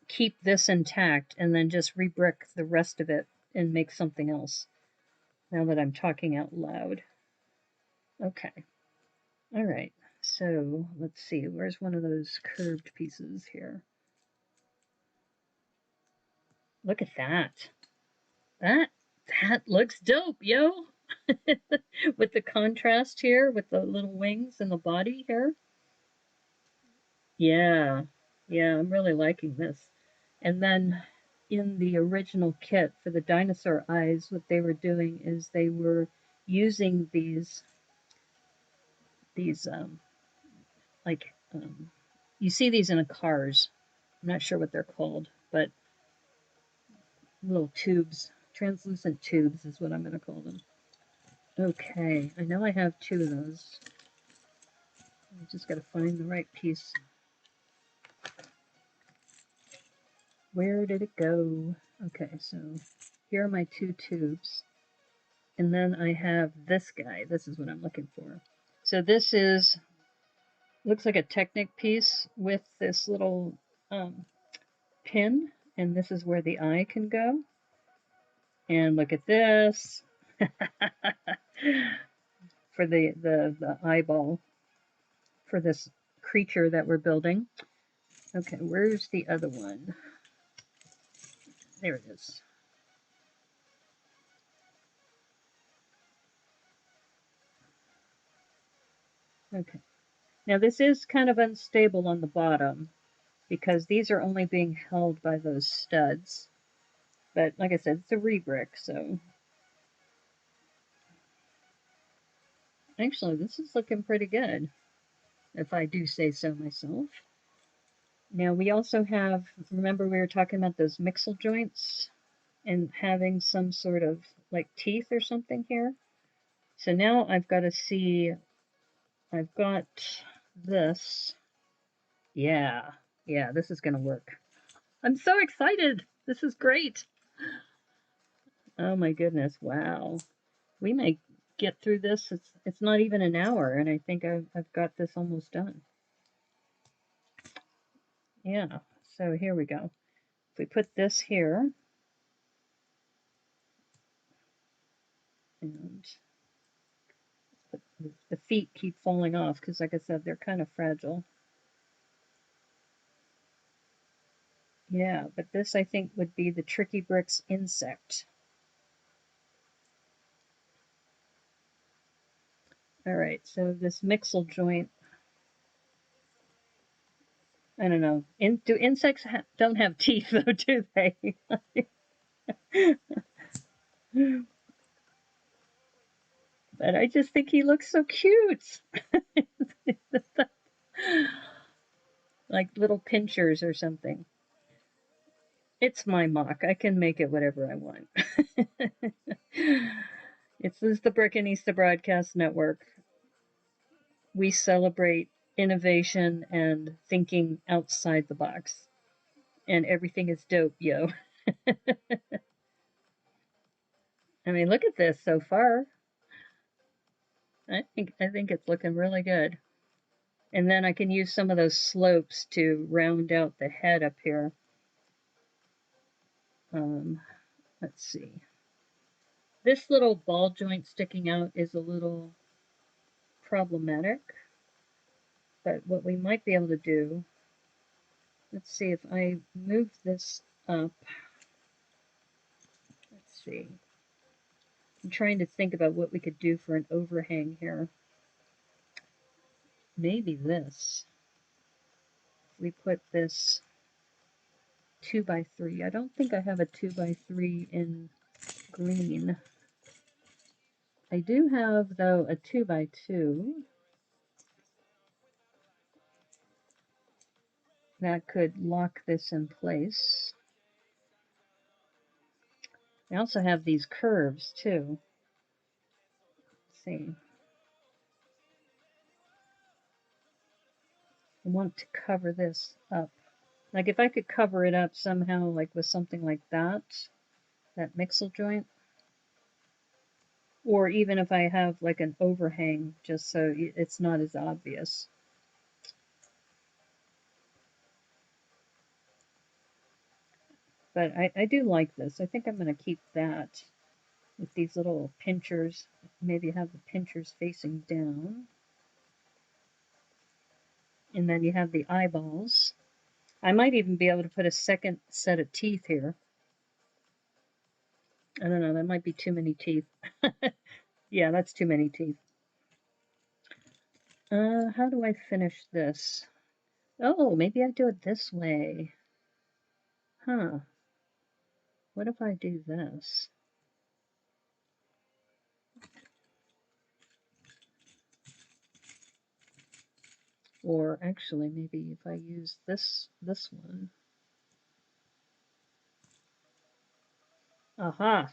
keep this intact and then just re-brick the rest of it and make something else, now that I'm talking out loud. Okay. All right. So let's see. Where's one of those curved pieces here? Look at that. That looks dope, yo. With the contrast here, with the little wings and the body here. Yeah. Yeah, I'm really liking this. And then in the original kit for the dinosaur eyes, what they were doing is they were using these like you see these in a cars. I'm not sure what they're called, but little tubes, translucent tubes is what I'm going to call them. Okay, I know I have two of those. I just got to find the right piece. Where did it go? Okay, so here are my two tubes. And then I have this guy. This is what I'm looking for. So this is, looks like a Technic piece with this little pin. And this is where the eye can go. And look at this. For the eyeball for this creature that we're building. Okay, where's the other one? There it is. Okay. Now this is kind of unstable on the bottom because these are only being held by those studs. But like I said, it's a rebrick, so actually this is looking pretty good, if I do say so myself. Now we also have, remember we were talking about those mixel joints and having some sort of like teeth or something here. So now I've got to see, I've got this. Yeah, this is going to work. I'm so excited. This is great. Oh my goodness, wow. We may get through this. It's not even an hour, and I think I've got this almost done. Yeah, so here we go. If we put this here, and the feet keep falling off because, like I said, they're kind of fragile. Yeah, but this I think would be the Tricky Bricks insect. All right, so this mixel joint, I don't know. Do insects don't have teeth though, do they? But I just think he looks so cute. Like little pinchers or something. It's my MOC. I can make it whatever I want. This is the Brickanista Broadcast Network. We celebrate innovation and thinking outside the box. And everything is dope, yo. I mean, look at this so far. I think it's looking really good. And then I can use some of those slopes to round out the head up here. Let's see. This little ball joint sticking out is a little problematic. But what we might be able to do, let's see if I move this up. Let's see. I'm trying to think about what we could do for an overhang here. Maybe this. We put this 2x3. I don't think I have a 2x3 in green. I do have, though, a 2x2 that could lock this in place. I also have these curves, too. Let's see. I want to cover this up. Like if I could cover it up somehow, like with something like that mixel joint, or even if I have like an overhang, just so it's not as obvious. But I do like this. I think I'm going to keep that with these little pinchers. Maybe have the pinchers facing down. And then you have the eyeballs. I might even be able to put a second set of teeth here. I don't know, that might be too many teeth. Yeah, that's too many teeth. How do I finish this? Oh, maybe I do it this way. Huh. What if I do this? Or actually, maybe if I use this one. Aha.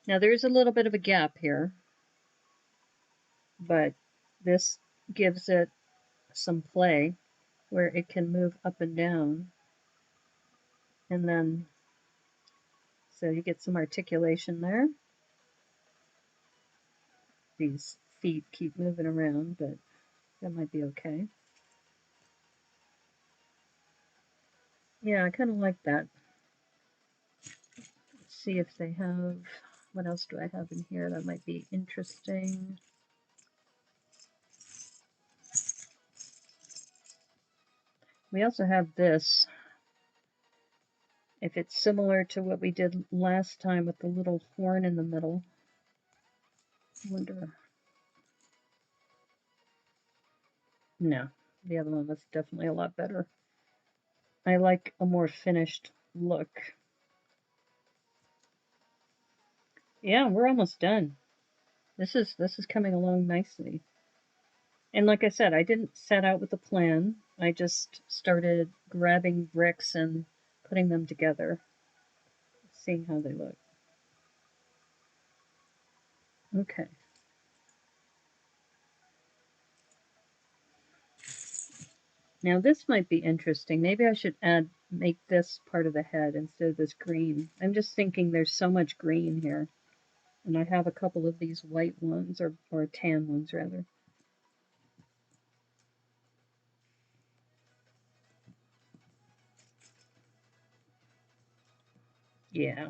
Now there's a little bit of a gap here. but this gives it some play where it can move up and down, and then so you get some articulation there. These feet keep moving around, but that might be okay. Yeah, I kind of like that. Let's see if they have, what else do I have in here that might be interesting? We also have this. If it's similar to what we did last time with the little horn in the middle. I wonder. No, the other one was definitely a lot better. I like a more finished look. Yeah, we're almost done. This is coming along nicely. And like I said, I didn't set out with a plan. I just started grabbing bricks and putting them together, seeing how they look. Okay. Now this might be interesting. Maybe I should make this part of the head instead of this green. I'm just thinking there's so much green here. And I have a couple of these white ones, or tan ones rather. Yeah,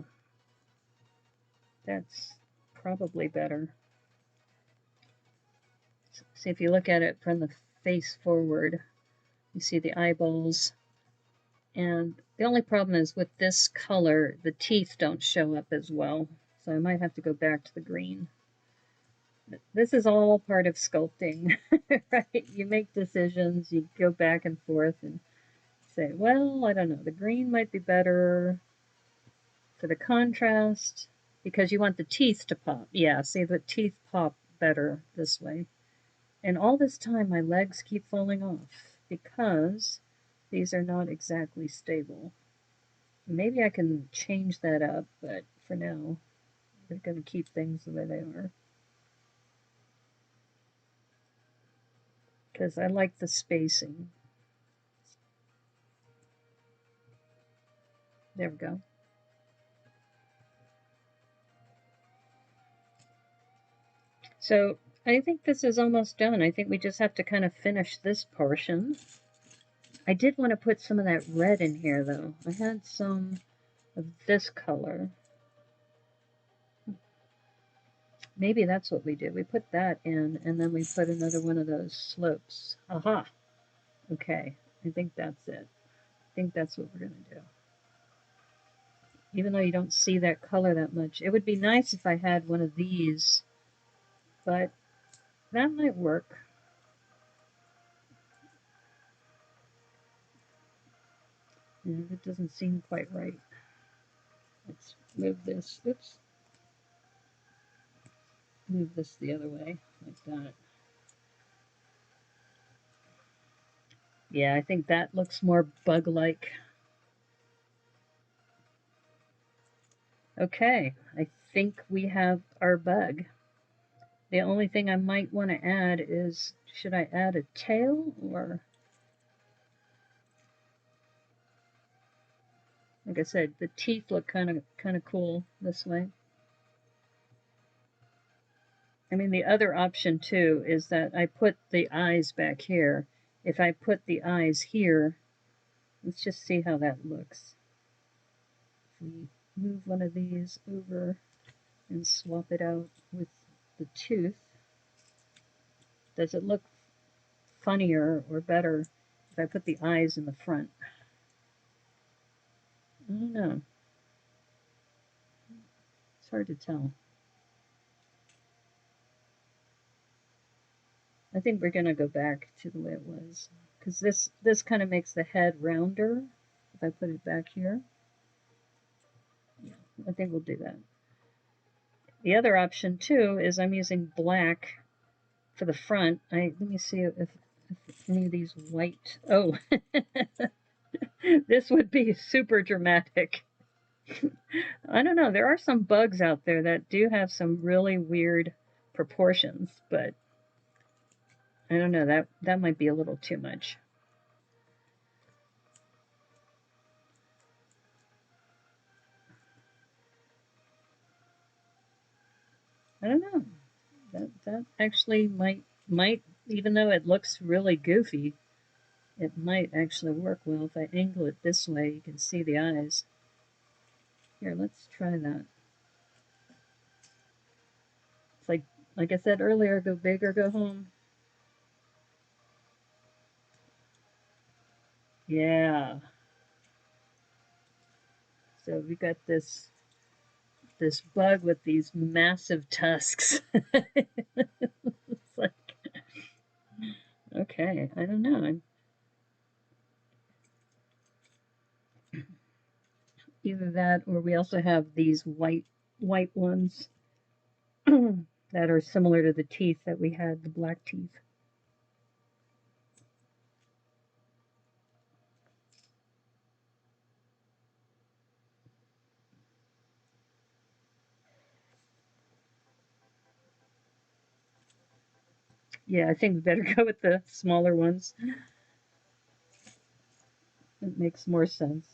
that's probably better. See, if you look at it from the face forward, you see the eyeballs. And the only problem is with this color, the teeth don't show up as well. So I might have to go back to the green. But this is all part of sculpting, right? You make decisions, you go back and forth and say, well, I don't know, the green might be better for the contrast because you want the teeth to pop. Yeah, see, the teeth pop better this way. And all this time, my legs keep falling off because these are not exactly stable. Maybe I can change that up, but for now, we're going to keep things the way they are. Because I like the spacing. There we go. So I think this is almost done. I think we just have to kind of finish this portion. I did want to put some of that red in here, though. I had some of this color. Maybe that's what we did. We put that in, and then we put another one of those slopes. Aha! Okay, I think that's it. I think that's what we're going to do. Even though you don't see that color that much. It would be nice if I had one of these, but that might work. And it doesn't seem quite right. Let's move this. Oops. Move this the other way, like that. Yeah, I think that looks more bug-like. Okay, I think we have our bug. The only thing I might want to add is, should I add a tail or? Like I said, the teeth look kind of cool this way. I mean, the other option too is that I put the eyes back here. If I put the eyes here, let's just see how that looks. If we move one of these over and swap it out with the tooth, does it look funnier or better if I put the eyes in the front? I don't know. It's hard to tell. I think we're going to go back to the way it was because this kind of makes the head rounder if I put it back here. Yeah, I think we'll do that. The other option too is I'm using black for the front. Let me see if any of these white. Oh, this would be super dramatic. I don't know. There are some bugs out there that do have some really weird proportions, but I don't know, that might be a little too much. I don't know. That actually might even though it looks really goofy, it might actually work well if I angle it this way. You can see the eyes. Here, let's try that. It's like I said earlier, go big or go home. Yeah. So we got this bug with these massive tusks. It's like, okay, I don't know. Either that or we also have these white ones that are similar to the teeth that we had, the black teeth. Yeah, I think we better go with the smaller ones. It makes more sense.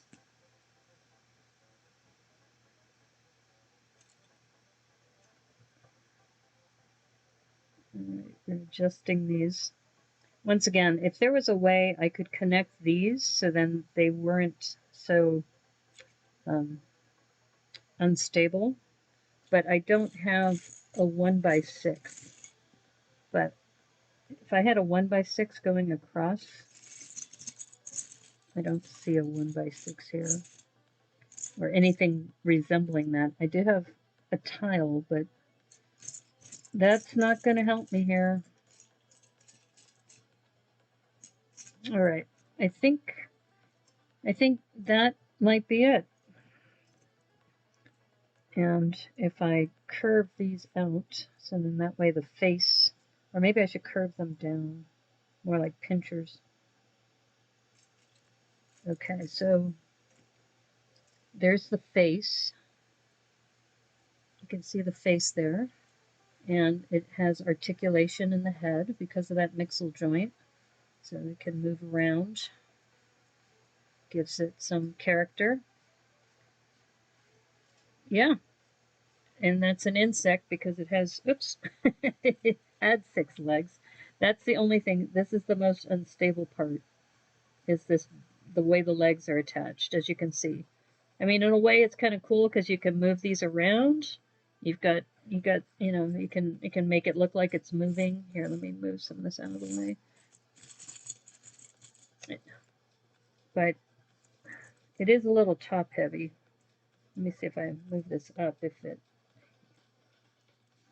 All right, we're adjusting these. Once again, if there was a way I could connect these so then they weren't so um, unstable, but I don't have a 1x6. But if I had a 1x6 going across, I don't see a 1x6 here or anything resembling that. I do have a tile, but that's not going to help me here. All right, I think that might be it. And if I curve these out, so then that way the face, or maybe I should curve them down, more like pinchers. Okay, so there's the face. You can see the face there. And it has articulation in the head because of that mixel joint. So it can move around. Gives it some character. Yeah. And that's an insect because it has, oops, it had 6 legs. That's the only thing. This is the most unstable part, is this, the way the legs are attached, as you can see. I mean, in a way, it's kind of cool because you can move these around. You can make it look like it's moving. Here, let me move some of this out of the way. But it is a little top heavy. Let me see if I move this up, if it,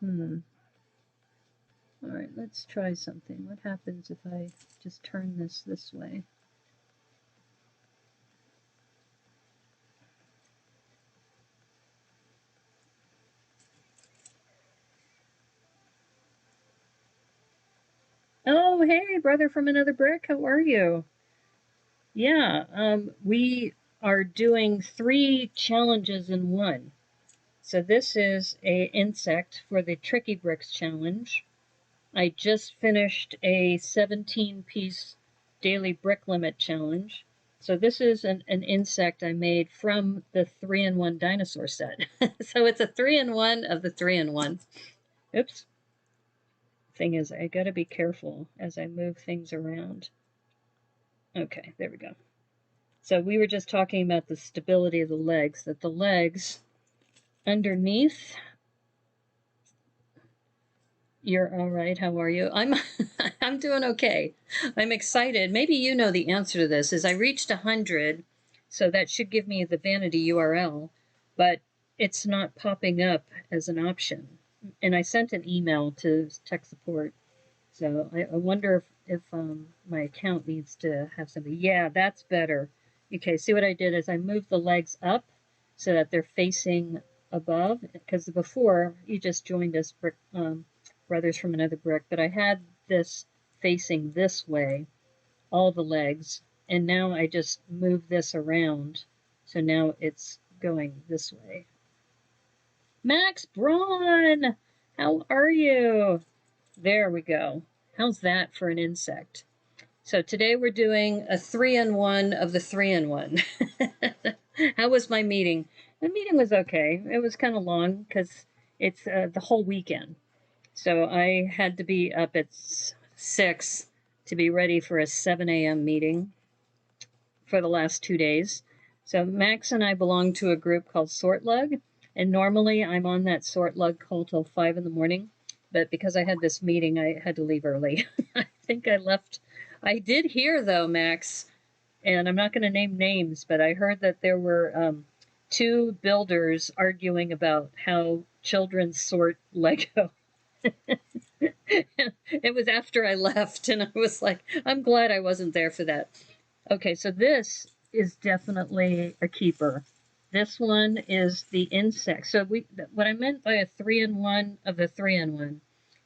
All right, let's try something. What happens if I just turn this way? Oh, hey, brother from another brick. How are you? Yeah, we are doing 3 challenges in one. So this is a insect for the Tricky Bricks challenge. I just finished a 17-piece daily brick limit challenge. So this is an insect I made from the 3-in-1 dinosaur set. So it's a 3-in-1 of the 3-in-1. Oops. Thing is, I gotta be careful as I move things around. Okay, there we go. So we were just talking about the stability of the legs, that the legs underneath. You're all right. How are you? I'm doing okay. I'm excited. Maybe you know the answer to this. Is I reached 100, so that should give me the vanity URL, but it's not popping up as an option. And I sent an email to tech support, so I wonder if my account needs to have something. Yeah, that's better. Okay, see what I did is I moved the legs up so that they're facing above, because before you just joined us, brothers from another brick, but I had this facing this way, all the legs, and now I just move this around, so now it's going this way. Max Braun, how are you? There we go. How's that for an insect? So today we're doing a 3-in-1 of the 3-in-1. How was my meeting? The meeting was okay. It was kind of long because it's the whole weekend. So I had to be up at 6 to be ready for a 7 a.m. meeting for the last 2 days. So Max and I belong to a group called Sort Lug, and normally I'm on that Sort Lug call till 5 in the morning. But because I had this meeting, I had to leave early. I think I left. I did hear, though, Max, and I'm not going to name names, but I heard that there were two builders arguing about how children sort Lego. It was after I left, and I was like, I'm glad I wasn't there for that. Okay, so this is definitely a keeper. This one is the insect. So what I meant by a 3-in-1 of the 3-in-1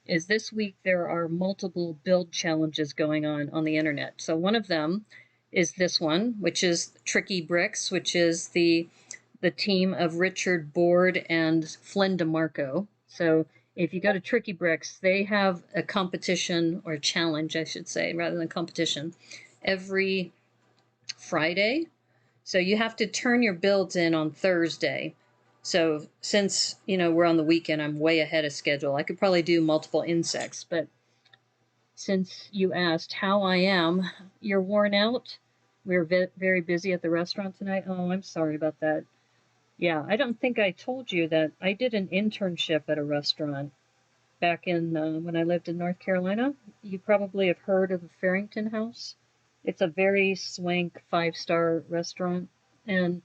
is this week there are multiple build challenges going on the internet. So one of them is this one, which is Tricky Bricks, which is the team of Richard Board and Flynn DeMarco. So if you go to Tricky Bricks, they have a competition, or a challenge, I should say, rather than competition, every Friday. So you have to turn your builds in on Thursday. So since, we're on the weekend, I'm way ahead of schedule. I could probably do multiple insects, but since you asked how I am, you're worn out. We're very busy at the restaurant tonight. Oh, I'm sorry about that. Yeah, I don't think I told you that I did an internship at a restaurant back in when I lived in North Carolina. You probably have heard of the Farrington House. It's a very swank 5-star restaurant, and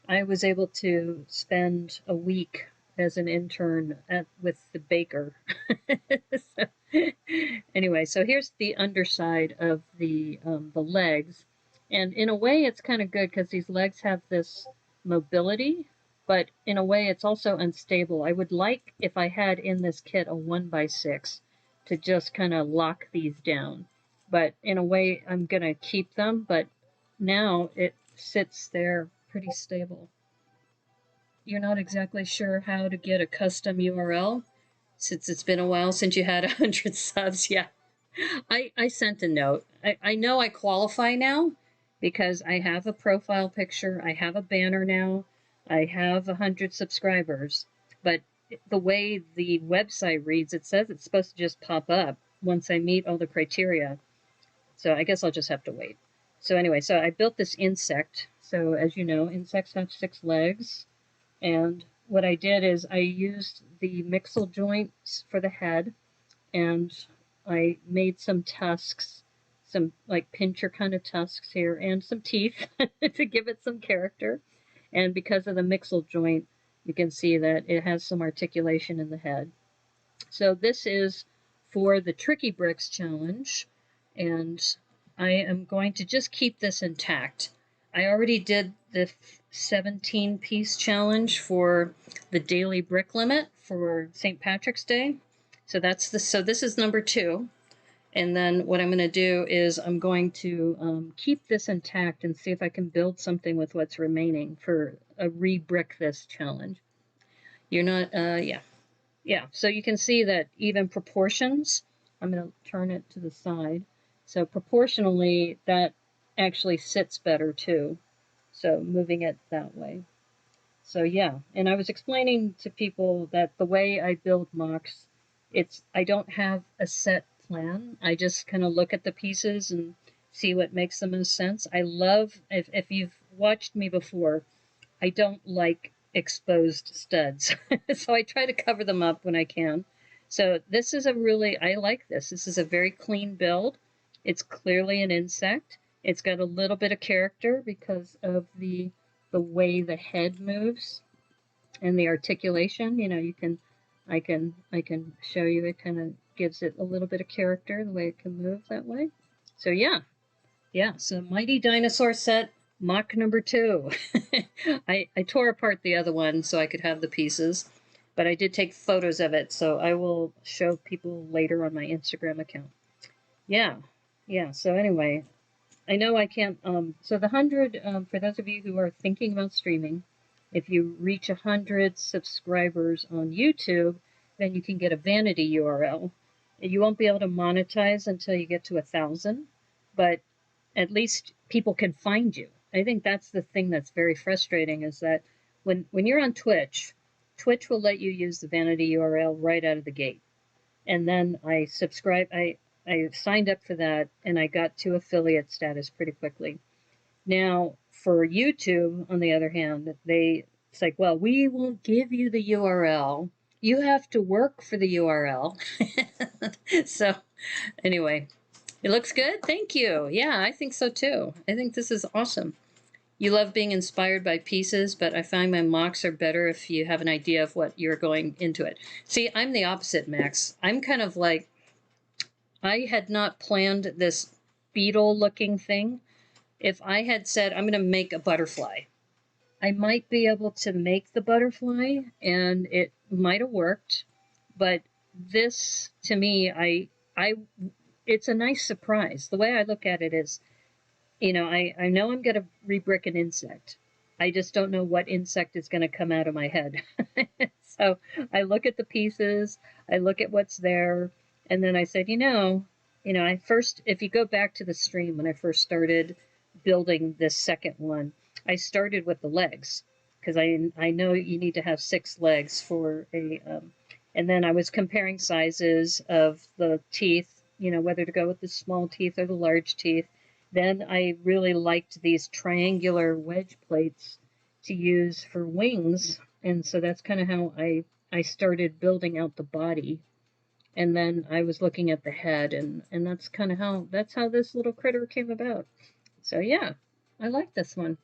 I was able to spend a week as an intern with the baker. So, anyway, so here's the underside of the legs, and in a way, it's kind of good because these legs have this mobility, but in a way, it's also unstable. I would like if I had in this kit a 1x6 to just kind of lock these down. But in a way, I'm going to keep them, but now it sits there pretty stable. You're not exactly sure how to get a custom URL since it's been a while since you had 100 subs. Yeah, I sent a note. I know I qualify now because I have a profile picture, I have a banner now, I have 100 subscribers, but the way the website reads, it says it's supposed to just pop up once I meet all the criteria. So I guess I'll just have to wait. So anyway, so I built this insect. So as you know, insects have 6 legs. And what I did is I used the mixel joints for the head, and I made some tusks, some like pincher kind of tusks here, and some teeth to give it some character. And because of the mixel joint, you can see that it has some articulation in the head. So this is for the Tricky Bricks challenge, and I am going to just keep this intact. I already did the 17-piece challenge for the daily brick limit for St. Patrick's Day. So this is number 2. And then what I'm going to do is I'm going to keep this intact and see if I can build something with what's remaining for a re-brick this challenge. You're not, yeah. Yeah, so you can see that even proportions, I'm going to turn it to the side. So proportionally, that actually sits better too. So moving it that way. So yeah, and I was explaining to people that the way I build MOCs, I don't have a set plan. I just kind of look at the pieces and see what makes the most sense. I love, if you've watched me before, I don't like exposed studs. So I try to cover them up when I can. So this is I like this. This is a very clean build. It's clearly an insect. It's got a little bit of character because of the way the head moves and the articulation. I can show you. It kind of gives it a little bit of character, the way it can move that way. So yeah. So Mighty Dinosaur set, MOC number 2. I tore apart the other one so I could have the pieces, but I did take photos of it, so I will show people later on my Instagram account. Yeah. So anyway, I know I can't. So the 100, for those of you who are thinking about streaming, if you reach 100 subscribers on YouTube, then you can get a vanity URL. You won't be able to monetize until you get to 1,000, but at least people can find you. I think that's the thing that's very frustrating is that when you're on Twitch, Twitch will let you use the vanity URL right out of the gate. And then I signed up for that and I got to affiliate status pretty quickly. Now, for YouTube, on the other hand, it's like, well, we won't give you the URL. You have to work for the URL. So, anyway, it looks good. Thank you. Yeah, I think so too. I think this is awesome. You love being inspired by pieces, but I find my MOCs are better if you have an idea of what you're going into it. See, I'm the opposite, Max. I'm kind of like, I had not planned this beetle-looking thing. If I had said, I'm going to make a butterfly, I might be able to make the butterfly, and it might have worked. But this, to me, it's a nice surprise. The way I look at it is, I know I'm going to rebrick an insect. I just don't know what insect is going to come out of my head. So I look at the pieces, I look at what's there, and then I said, if you go back to the stream when I first started building this second one, I started with the legs because I know you need to have 6 legs for and then I was comparing sizes of the teeth, whether to go with the small teeth or the large teeth. Then I really liked these triangular wedge plates to use for wings. And so that's kind of how I started building out the body. And then I was looking at the head, and that's kind of how this little critter came about. So yeah, I like this one.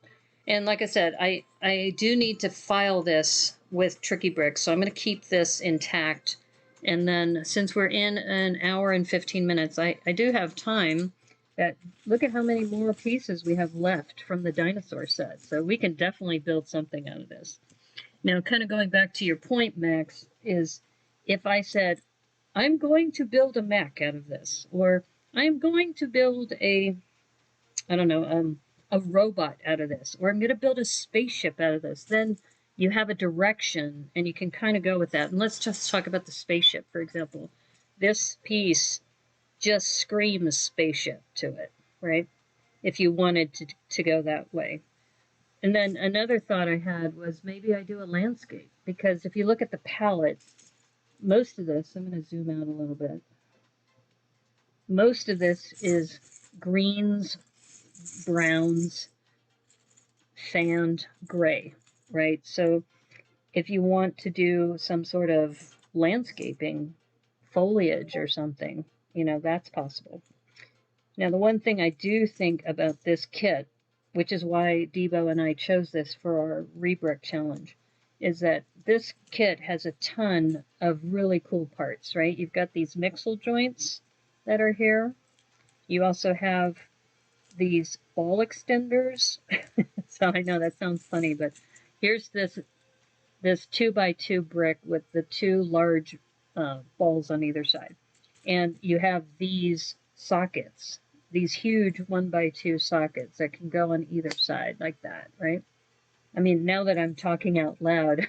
And like I said, I do need to file this with Tricky Bricks, so I'm going to keep this intact. And then since we're in an hour and 15 minutes, I do have time. Look at how many more pieces we have left from the dinosaur set. So we can definitely build something out of this. Now, kind of going back to your point, Max, is if I said, I'm going to build a mech out of this, or I'm going to build a robot out of this, or I'm going to build a spaceship out of this, then you have a direction and you can kind of go with that. And let's just talk about the spaceship, for example. This piece just screams spaceship to it, right? If you wanted to go that way. And then another thought I had was maybe I do a landscape, because if you look at the palette, most of this, I'm going to zoom out a little bit. Most of this is greens, browns, sand, gray, right? So if you want to do some sort of landscaping, foliage or something, that's possible. Now, the one thing I do think about this kit, which is why Debo and I chose this for our rebrick challenge, is that this kit has a ton of really cool parts, right? You've got these mixel joints that are here. You also have these ball extenders. So I know that sounds funny, but here's this 2x2 brick with the 2 large balls on either side. And you have these sockets, these huge 1x2 sockets that can go on either side like that, right? I mean, now that I'm talking out loud,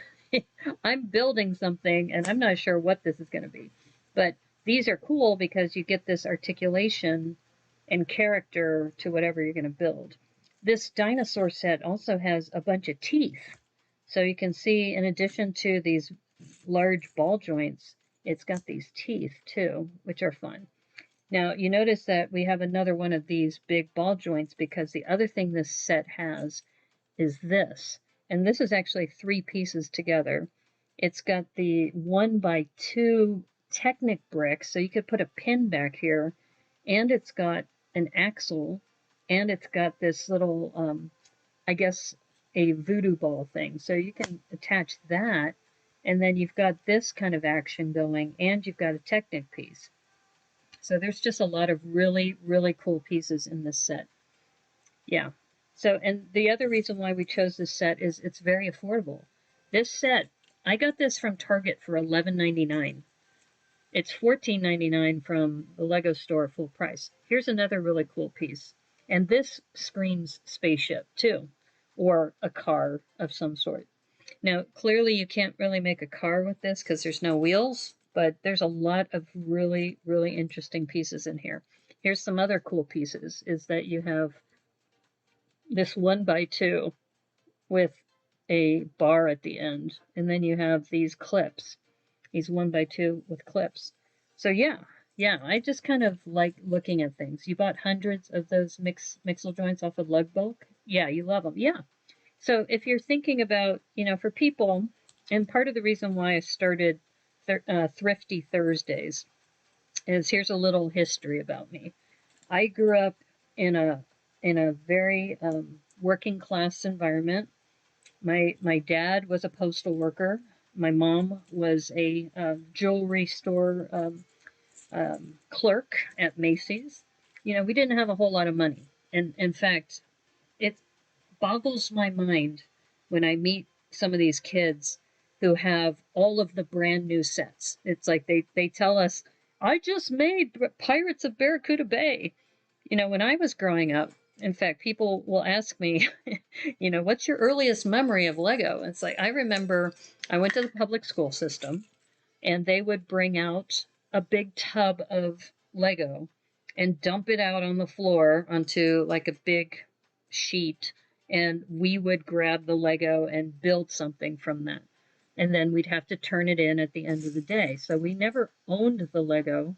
I'm building something and I'm not sure what this is going to be. But these are cool because you get this articulation and character to whatever you're going to build. This dinosaur set also has a bunch of teeth. So you can see, in addition to these large ball joints, it's got these teeth too, which are fun. Now, you notice that we have another one of these big ball joints because the other thing this set has is this. And this is actually 3 pieces together. It's got the 1x2 Technic brick, so you could put a pin back here, and it's got an axle, and it's got this little, I guess, a voodoo ball thing. So you can attach that, and then you've got this kind of action going, and you've got a Technic piece. So there's just a lot of really, really cool pieces in this set. Yeah. So, and the other reason why we chose this set is it's very affordable. This set, I got this from Target for $11.99. It's $14.99 from the Lego store full price. Here's another really cool piece. And this screams spaceship too, or a car of some sort. Now, clearly you can't really make a car with this because there's no wheels, But there's a lot of really, really interesting pieces in here. Here's some other cool pieces, is that you have this 1x2 with a bar at the end, and then you have these clips, these 1x2 with clips. So yeah, I just kind of like looking at things. You bought hundreds of those mixel joints off of Lug Bulk. Yeah, you love them. Yeah. So if you're thinking about, for people, and part of the reason why I started Thrifty Thursdays is, here's a little history about me. I grew up in a very working class environment. My dad was a postal worker. My mom was a jewelry store clerk at Macy's. We didn't have a whole lot of money. And in fact, it boggles my mind when I meet some of these kids who have all of the brand new sets. It's like they tell us, I just made Pirates of Barracuda Bay. When I was growing up, in fact, people will ask me, what's your earliest memory of Lego? It's like, I remember I went to the public school system, and they would bring out a big tub of Lego and dump it out on the floor onto like a big sheet, and we would grab the Lego and build something from that. And then we'd have to turn it in at the end of the day. So we never owned the Lego.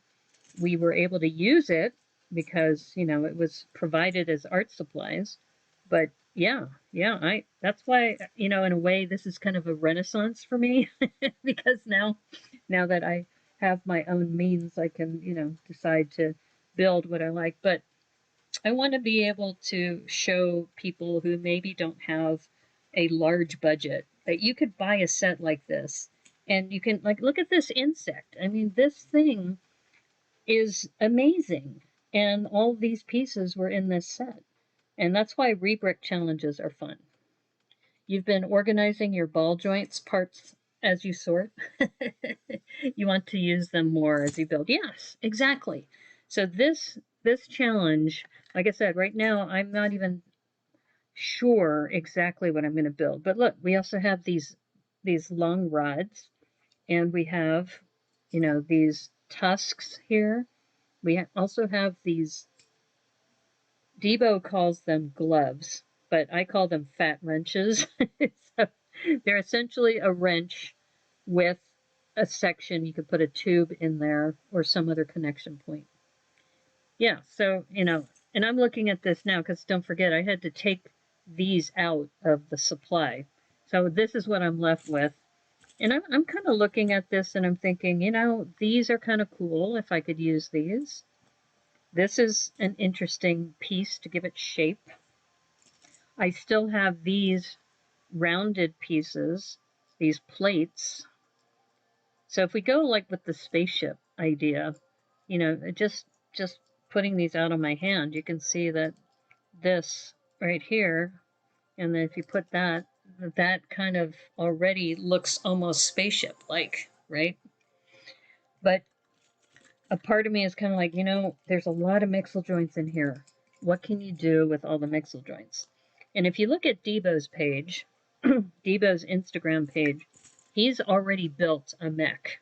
We were able to use it because, it was provided as art supplies. But yeah, that's why, in a way, this is kind of a renaissance for me because now that I have my own means, I can, decide to build what I like. But I want to be able to show people who maybe don't have a large budget that you could buy a set like this, and you can, like, look at this insect. I mean, this thing is amazing. And all these pieces were in this set. And that's why rebrick challenges are fun. You've been organizing your ball joints parts as you sort. You want to use them more as you build. Yes, exactly. So this challenge, like I said, right now I'm not even sure exactly what I'm going to build. But look, we also have these long rods, and we have, these tusks here. We also have these, Debo calls them gloves, but I call them fat wrenches. So they're essentially a wrench with a section. You could put a tube in there or some other connection point. Yeah, so, and I'm looking at this now because don't forget, I had to take these out of the supply. So this is what I'm left with. And I'm kind of looking at this and I'm thinking, these are kind of cool if I could use these. This is an interesting piece to give it shape. I still have these rounded pieces, these plates. So if we go like with the spaceship idea, just putting these out on my hand, you can see that this right here, and then if you put that kind of already looks almost spaceship-like, right? But a part of me is kind of like, there's a lot of mixel joints in here. What can you do with all the mixel joints? And if you look at Debo's page, Debo's Instagram page, he's already built a mech.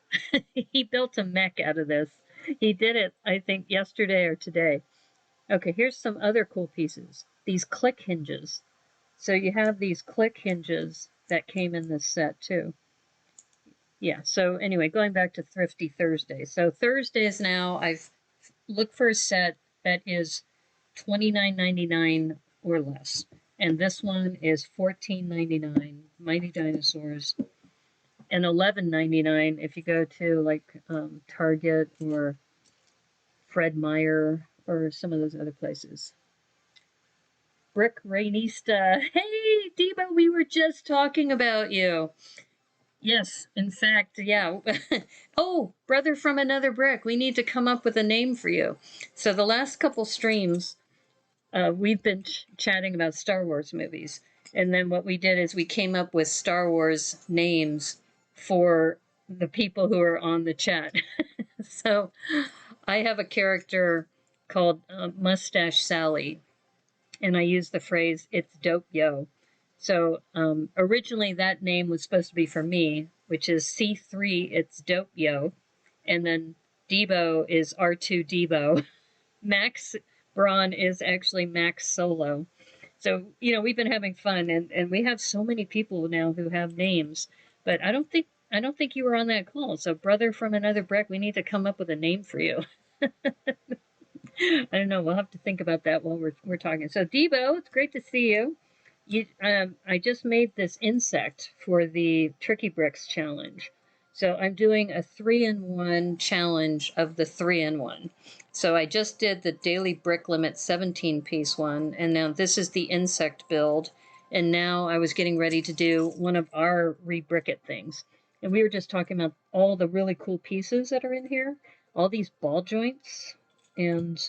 He built a mech out of this. He did it, I think, yesterday or today. Okay, here's some other cool pieces. These click hinges. So you have these click hinges that came in this set too. Yeah, so anyway, going back to Thrifty Thursday. So Thursdays now, I've looked for a set that is $29.99 or less. And this one is $14.99, Mighty Dinosaurs, and $11.99 if you go to like Target or Fred Meyer or some of those other places. Brickanista. Hey, Debo, we were just talking about you. Yes, in fact, yeah. Oh, brother from another brick. We need to come up with a name for you. So the last couple streams, we've been chatting about Star Wars movies. And then what we did is we came up with Star Wars names for the people who are on the chat. So I have a character called Mustache Sally, and I use the phrase, it's dope, yo. So originally that name was supposed to be for me, which is C3, it's dope, yo. And then Debo is R2 Debo. Max Braun is actually Max Solo. So, you know, we've been having fun, and we have so many people now who have names, but I don't think you were on that call. So, brother from another Breck, we need to come up with a name for you. I don't know. We'll have to think about that while we're talking. So, Debo, it's great to see you. I just made this insect for the Tricky Bricks challenge. So I'm doing a 3-in-1 challenge of the 3-in-1. So I just did the daily brick limit 17-piece one, and now this is the insect build. And now I was getting ready to do one of our rebrick it things. And we were just talking about all the really cool pieces that are in here, all these ball joints, and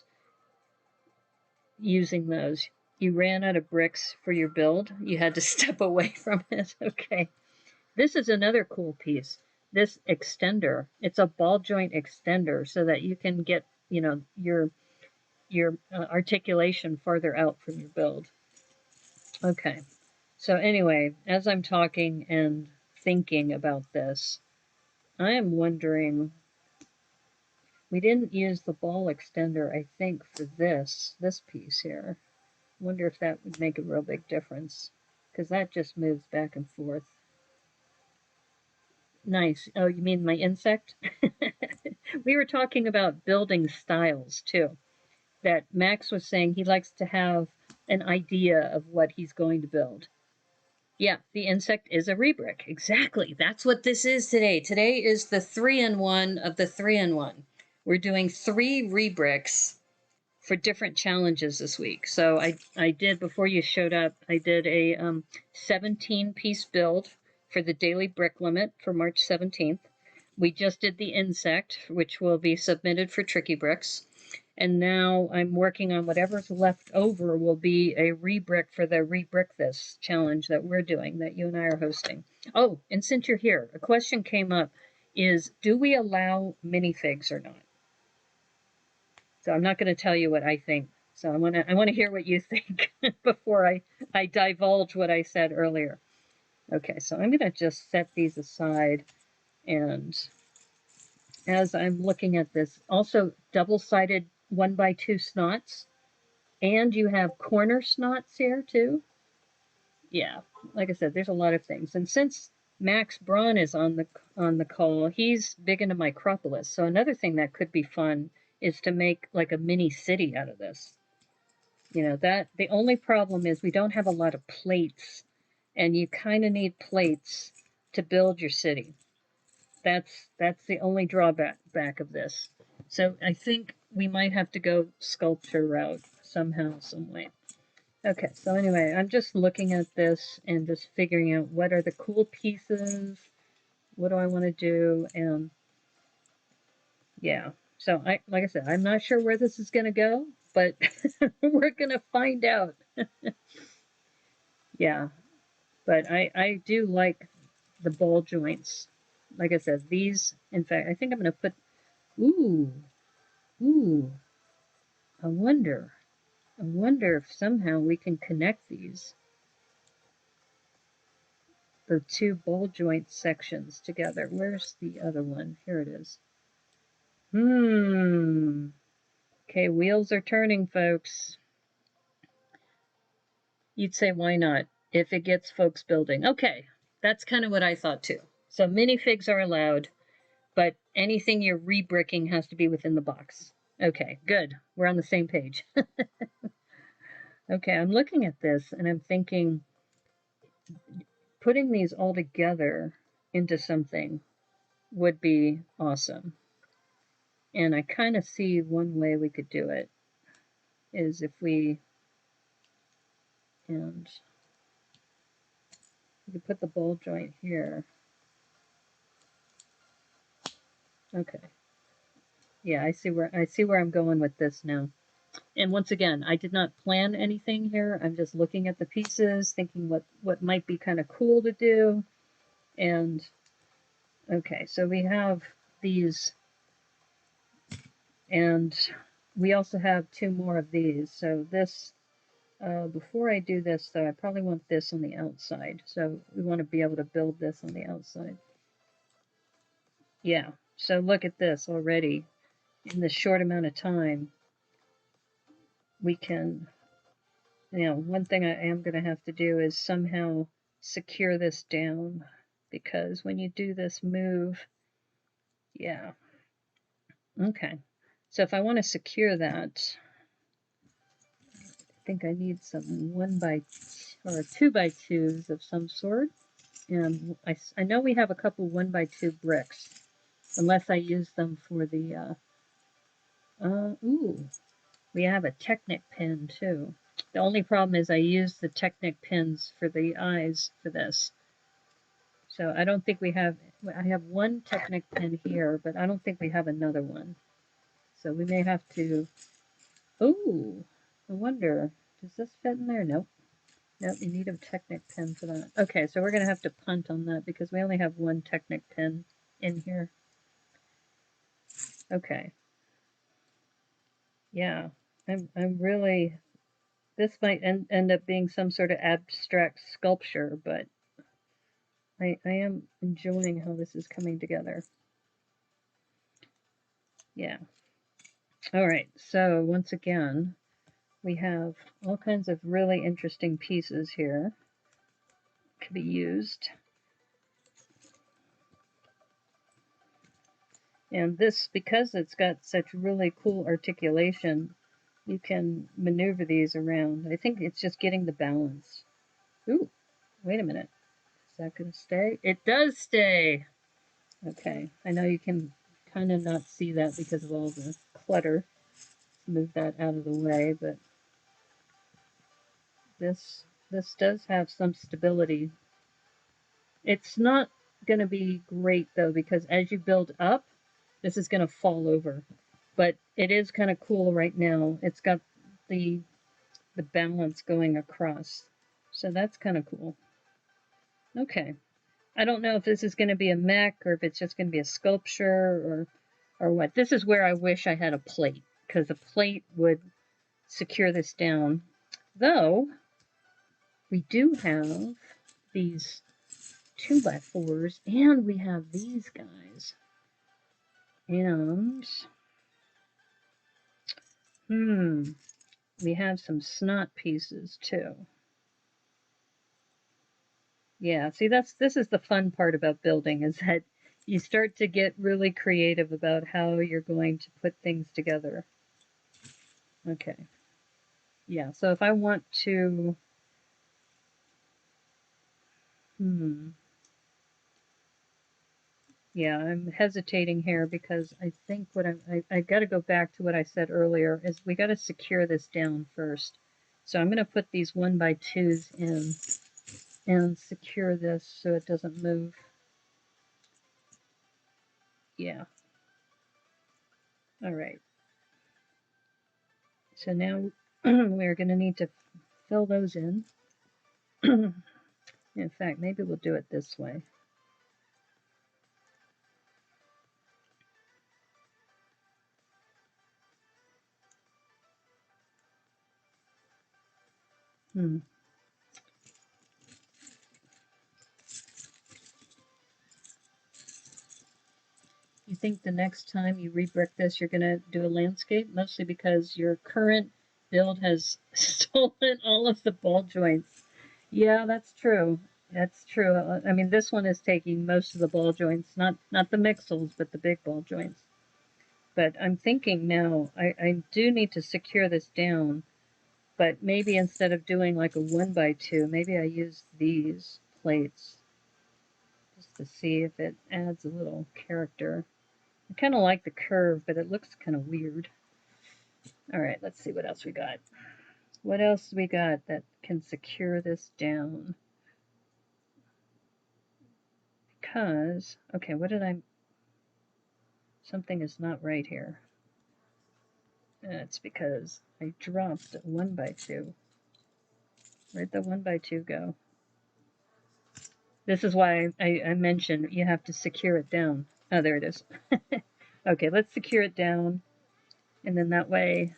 using those. You ran out of bricks for your build. You had to step away from it. Okay. This is another cool piece. This extender. It's a ball joint extender so that you can get, you know, your articulation farther out from your build. Okay. So anyway, as I'm talking and thinking about this, I am wondering, we didn't use the ball extender, I think, for this piece here. Wonder if that would make a real big difference, because that just moves back and forth. Nice. Oh, you mean my insect? We were talking about building styles too. That Max was saying he likes to have an idea of what he's going to build. Yeah, the insect is a rebrick. Exactly. That's what this is today. Today is the 3-in-1 of the 3-in-1. We're doing 3 rebricks for different challenges this week. So I did, before you showed up, I did a 17-piece build for the daily brick limit for March 17th. We just did the insect, which will be submitted for Tricky Bricks. And now I'm working on whatever's left over will be a rebrick for the Rebrick This challenge that we're doing, that you and I are hosting. Oh, and since you're here, a question came up is, do we allow minifigs or not? So I'm not going to tell you what I think. So I want to hear what you think before I divulge what I said earlier. Okay, so I'm going to just set these aside, and as I'm looking at this, also double-sided 1x2 snots, and you have corner snots here too. Yeah, like I said, there's a lot of things, and since Max Braun is on the call, he's big into Micropolis. So another thing that could be fun is to make like a mini city out of this. You know, that the only problem is we don't have a lot of plates, and you kind of need plates to build your city. That's the only drawback of this. So I think we might have to go sculpture route somehow, some way. Okay, so anyway, I'm just looking at this and just figuring out what are the cool pieces, what do I want to do, and yeah. So like I said, I'm not sure where this is going to go, but we're going to find out. Yeah, but I do like the ball joints. Like I said, these, in fact, I think I'm going to put, ooh, I wonder. I wonder if somehow we can connect the 2 ball joint sections together. Where's the other one? Here it is. Okay, wheels are turning, folks. You'd say, why not? If it gets folks building. Okay, that's kind of what I thought too. So minifigs are allowed, but anything you're rebricking has to be within the box. Okay, good. We're on the same page. Okay, I'm looking at this and I'm thinking, putting these all together into something would be awesome. And I kind of see one way we could do it is if we could put the ball joint here. Okay. Yeah, I see where I'm going with this now. And once again, I did not plan anything here. I'm just looking at the pieces, thinking what might be kind of cool to do. And okay, so we have these, and we also have 2 more of these. So this, before I do this though, I probably want this on the outside. So we want to be able to build this on the outside. Yeah, So look at this already. In this short amount of time, we can, one thing I am going to have to do is somehow secure this down, because when you do this move, yeah. Okay. So if I want to secure that, I think I need some 2x2s of some sort. And I know we have a couple 1x2 bricks, unless I use them for the, ooh, we have a Technic pin too. The only problem is I use the Technic pins for the eyes for this. So I don't think we have, I have one Technic pin here, but I don't think we have another one. So we may have to, ooh, I wonder, does this fit in there? Nope. Nope, you need a Technic pin for that. Okay, so we're going to have to punt on that because we only have one Technic pin in here. Okay. Yeah, I'm really, this might end up being some sort of abstract sculpture, but I am enjoying how this is coming together. Yeah. All right, so once again, we have all kinds of really interesting pieces here to be used. And this, because it's got such really cool articulation, you can maneuver these around. I think it's just getting the balance. Ooh, wait a minute. Is that going to stay? It does stay! Okay, I know you can kind of not see that because of all the clutter. Move that out of the way, but this does have some stability. It's not going to be great though, because as you build up, this is going to fall over. But it is kind of cool right now. It's got the balance going across. So that's kind of cool. Okay. I don't know if this is going to be a mech or if it's just going to be a sculpture or what. This is where I wish I had a plate, because a plate would secure this down. Though, we do have these 2x4s, and we have these guys. And, we have some snot pieces too. Yeah, see, this is the fun part about building, is that you start to get really creative about how you're going to put things together. Okay. Yeah, so if I want to, yeah, I'm hesitating here because I think what I got to go back to what I said earlier, is we got to secure this down first. So I'm going to put these 1x2s in and secure this so it doesn't move. Yeah. All right. So now we're going to need to fill those in. In fact, maybe we'll do it this way. You think the next time you rebrick this, you're going to do a landscape? Mostly because your current build has stolen all of the ball joints. Yeah, that's true. That's true. I mean, this one is taking most of the ball joints, not the mixels, but the big ball joints. But I'm thinking now, I do need to secure this down, but maybe instead of doing like a 1x2, maybe I use these plates just to see if it adds a little character. I kind of like the curve, but it looks kind of weird. All right, let's see what else we got. What else we got that can secure this down? Because, okay, what did I... Something is not right here. It's because I dropped 1x2. Where'd the 1x2 go? This is why I mentioned you have to secure it down. Oh, there it is. Okay, let's secure it down. And then that way,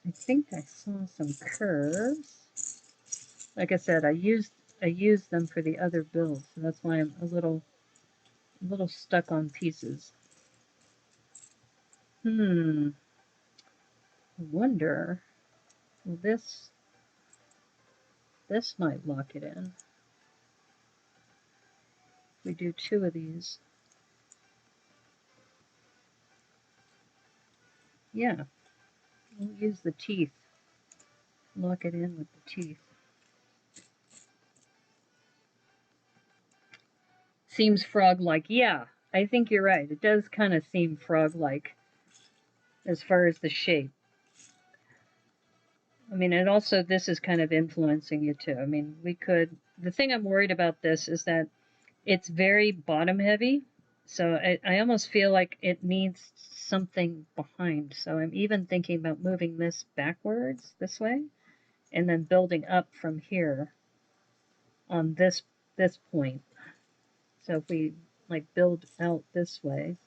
I think I saw some curves. Like I said, I used them for the other build, so that's why I'm a little a little stuck on pieces. I wonder, well, this might lock it in. If we do 2 of these. Yeah, we'll use the teeth. Lock it in with the teeth. Seems frog-like. Yeah, I think you're right. It does kind of seem frog-like as far as the shape. I mean, and also this is kind of influencing you too. I mean, the thing I'm worried about this is that it's very bottom heavy. So I almost feel like it needs something behind. So I'm even thinking about moving this backwards this way and then building up from here on this point. So if we like build out this way,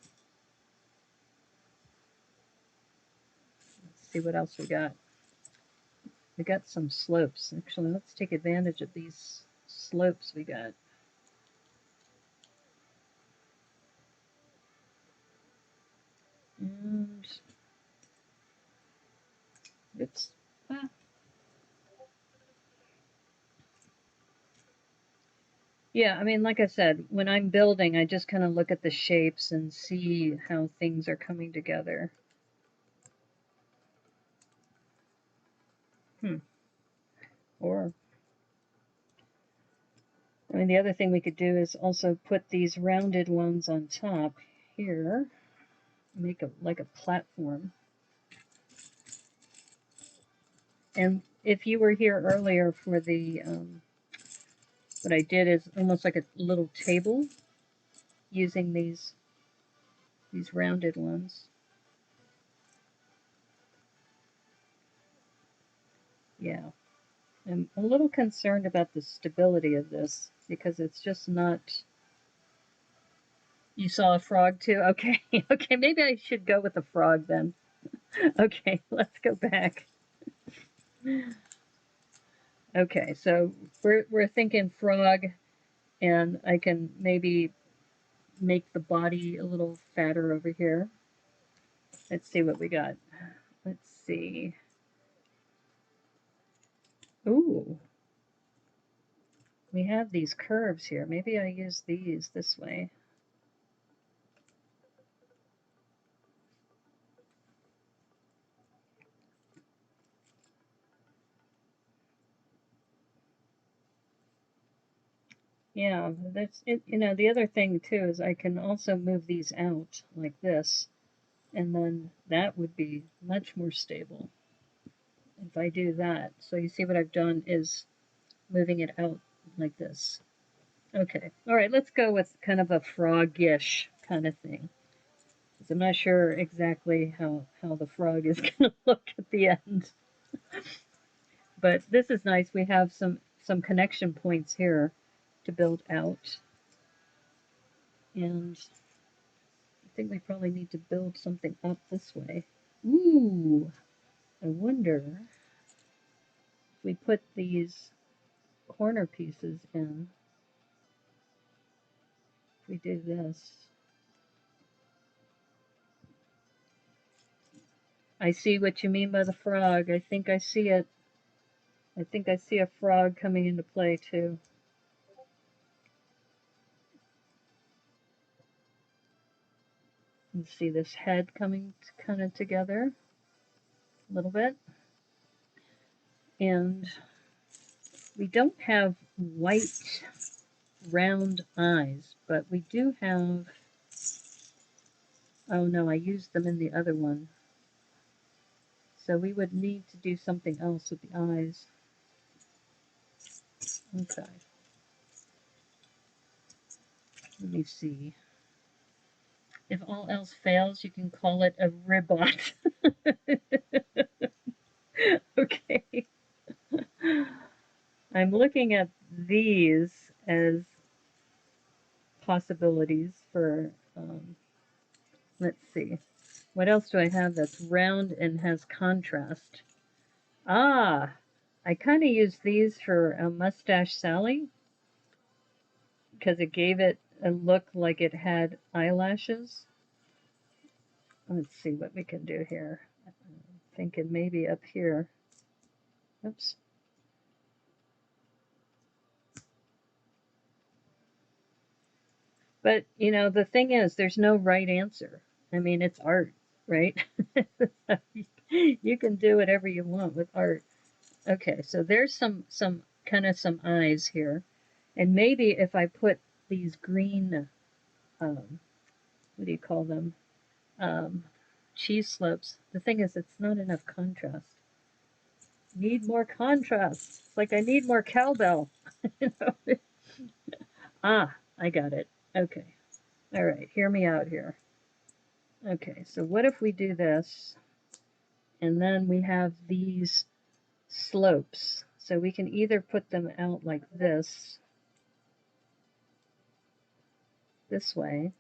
let's see what else we got. We got some slopes. Actually, let's take advantage of these slopes we got. And oops. Yeah, I mean, like I said, when I'm building, I just kind of look at the shapes and see how things are coming together. Or, I mean, the other thing we could do is also put these rounded ones on top here, make like a platform. And if you were here earlier for the, what I did is almost like a little table using these rounded ones. Yeah. I'm a little concerned about the stability of this because it's just not. You saw a frog too? Okay. Okay, maybe I should go with the frog then. Okay, let's go back. Okay, so we're thinking frog, and I can maybe make the body a little fatter over here. Let's see what we got. Let's see. Ooh. We have these curves here. Maybe I use these this way. Yeah, that's it. You know, the other thing too is I can also move these out like this, and then that would be much more stable if I do that. So you see what I've done is moving it out like this. Okay, all right, let's go with kind of a frog-ish kind of thing. I'm not sure exactly how the frog is going to look at the end. But this is nice. We have some connection points here to build out. And I think we probably need to build something up this way. Ooh, I wonder if we put these corner pieces in. If we do this. I see what you mean by the frog. I think I see it. I think I see a frog coming into play too. You see this head coming kind of together a little bit. And we don't have white round eyes, but we do have, oh no, I used them in the other one. So we would need to do something else with the eyes. Okay. Let me see. If all else fails, you can call it a ribbot. Okay. I'm looking at these as possibilities for, let's see. What else do I have that's round and has contrast? Ah, I kind of use these for Mustache Sally because it gave it it looked like it had eyelashes. Let's see what we can do here. I'm thinking maybe up here. Oops. But, you know, the thing is, there's no right answer. I mean, it's art, right? You can do whatever you want with art. Okay, so there's some kind of some eyes here. And maybe if I put these green, what do you call them? Um, cheese slopes. The thing is, it's not enough contrast. Need more contrast. It's like I need more cowbell. You know? Ah, I got it. Okay. All right, hear me out here. Okay, so what if we do this, and then we have these slopes. So we can either put them out like this way,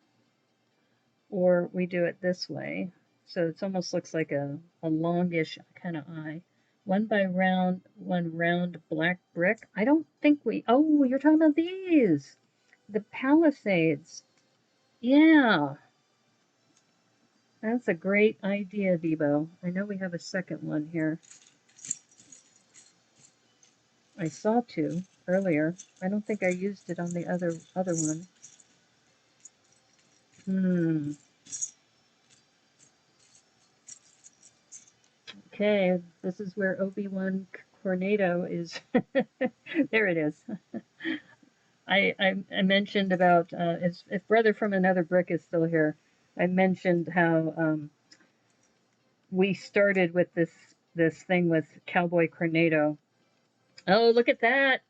or we do it this way. So it almost looks like a longish kind of eye. One round black brick. I don't think oh, you're talking about these. The Palisades. Yeah, that's a great idea, Debo. I know we have a second one here. I saw two earlier. I don't think I used it on the other one. Okay, this is where Obi-Wan Cornado is. There it is. I mentioned about if Brother from Another Brick is still here. I mentioned how we started with this thing with Cowboy Cornado. Oh, look at that!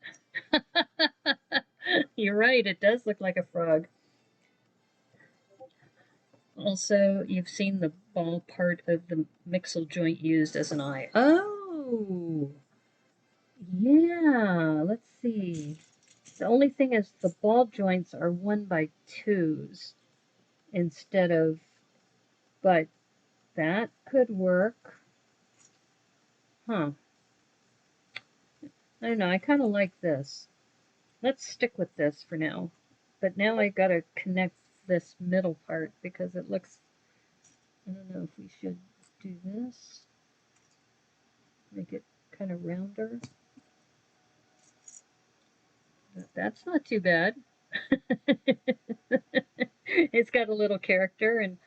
You're right. It does look like a frog. Also, you've seen the ball part of the mixel joint used as an eye. Oh, yeah. Let's see. The only thing is the ball joints are 1x2s instead of, but that could work. Huh. I don't know. I kind of like this. Let's stick with this for now. But now I gotta connect this middle part because it looks, I don't know if we should do this. Make it kind of rounder. That's not too bad. It's got a little character, and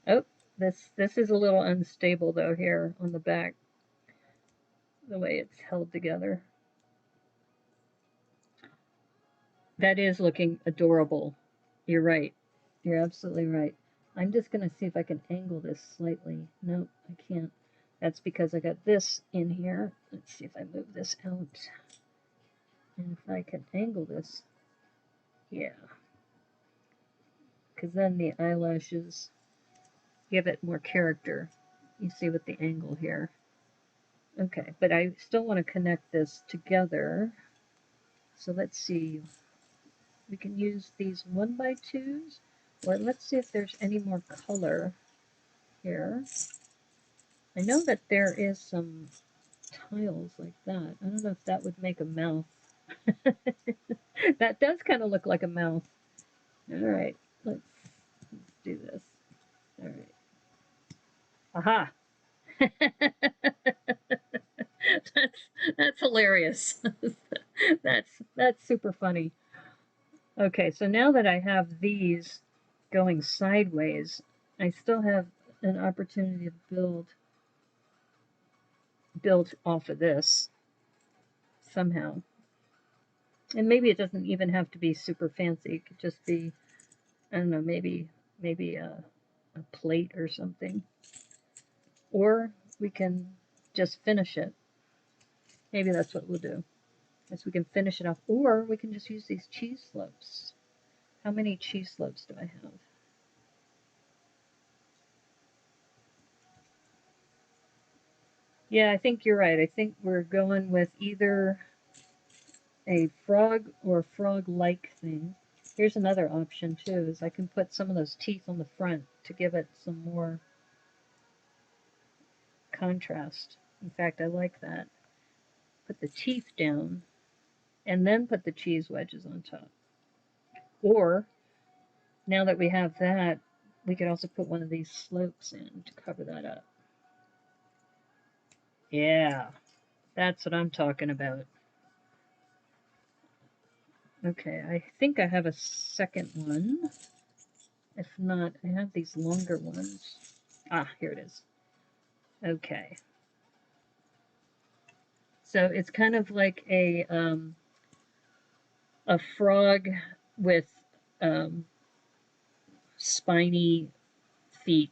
oh, this is a little unstable though here on the back, the way it's held together. That is looking adorable. You're right. You're absolutely right. I'm just going to see if I can angle this slightly. Nope, I can't. That's because I got this in here. Let's see if I move this out. And if I can angle this, yeah. Because then the eyelashes give it more character. You see with the angle here. Okay, but I still want to connect this together. So let's see. We can use these 1x2s, or let's see if there's any more color here. I know that there is some tiles like that. I don't know if that would make a mouth. That does kind of look like a mouth. All right, let's do this. All right. Aha! That's hilarious. That's super funny. Okay, so now that I have these going sideways, I still have an opportunity to build off of this somehow. And maybe it doesn't even have to be super fancy. It could just be, I don't know, maybe a plate or something. Or we can just finish it. Maybe that's what we'll do. Is we can finish it off. Or we can just use these cheese slopes. How many cheese slopes do I have? Yeah, I think you're right. I think we're going with either a frog or frog-like thing. Here's another option too, is I can put some of those teeth on the front to give it some more contrast. In fact, I like that. Put the teeth down and then put the cheese wedges on top. Or now that we have that, we could also put one of these slopes in to cover that up. Yeah, that's what I'm talking about. Okay, I think I have a second one. If not, I have these longer ones. Ah, here it is. Okay. So it's kind of like a frog with spiny feet.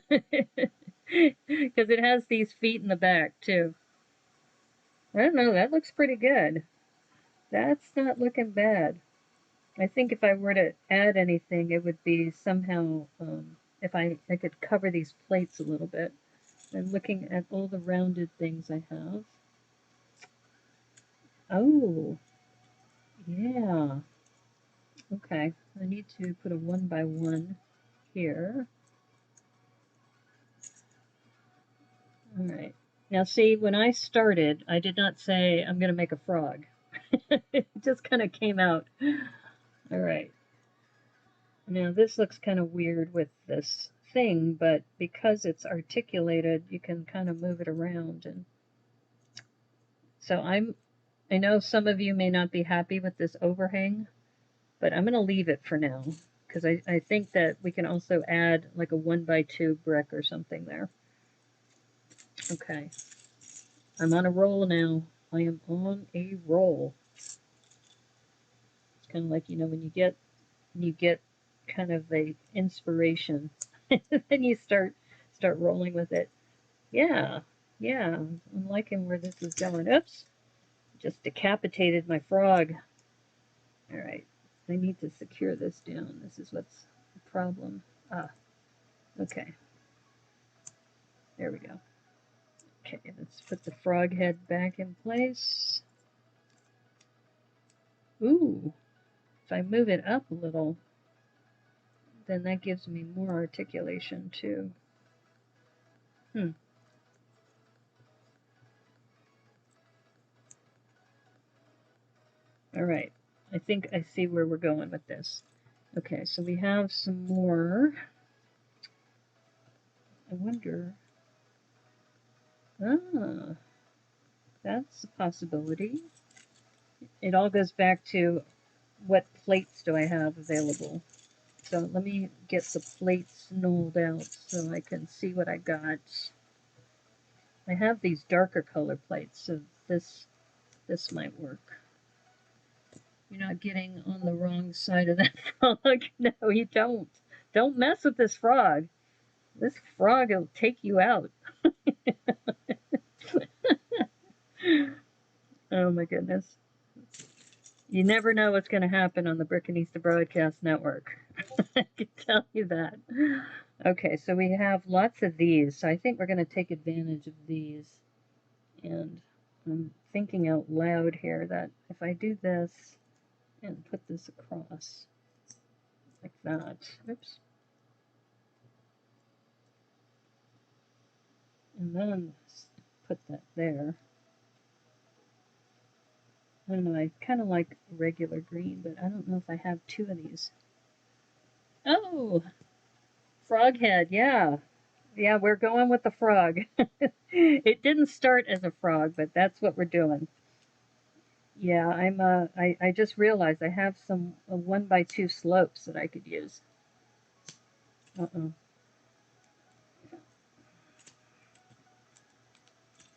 Because it has these feet in the back, too. I don't know, that looks pretty good. That's not looking bad. I think if I were to add anything, it would be somehow, if I could cover these plates a little bit. And looking at all the rounded things I have. Oh, yeah. Okay, I need to put a 1x1 here. All right. Now see, when I started, I did not say I'm going to make a frog. It just kind of came out. All right. Now this looks kind of weird with this thing, but because it's articulated, you can kind of move it around. And so I know some of you may not be happy with this overhang, but I'm going to leave it for now because I think that we can also add like a 1x2 brick or something there. Okay. I'm on a roll now. I am on a roll. It's kind of like, you know, when you get kind of a inspiration, then you start rolling with it. Yeah, yeah. I'm liking where this is going. Oops, just decapitated my frog. All right, I need to secure this down. This is what's the problem. Ah, okay. There we go. Okay, let's put the frog head back in place. Ooh, if I move it up a little, then that gives me more articulation too. All right, I think I see where we're going with this. Okay, so we have some more. I wonder. Ah, that's a possibility. It all goes back to what plates do I have available. So let me get the plates nulled out so I can see what I got. I have these darker color plates, so this might work. You're not getting on the wrong side of that frog. No, you don't. Don't mess with this frog. This frog will take you out. Oh my goodness. You never know what's going to happen on the Brickanista Broadcast Network. I can tell you that. Okay, so we have lots of these. So I think we're going to take advantage of these. And I'm thinking out loud here that if I do this and put this across like that, oops, and then put that there. I don't know, I kind of like regular green, but I don't know if I have two of these. Oh, frog head, yeah. Yeah, we're going with the frog. It didn't start as a frog, but that's what we're doing. Yeah, I just realized I have some 1x2 slopes that I could use. Uh-oh.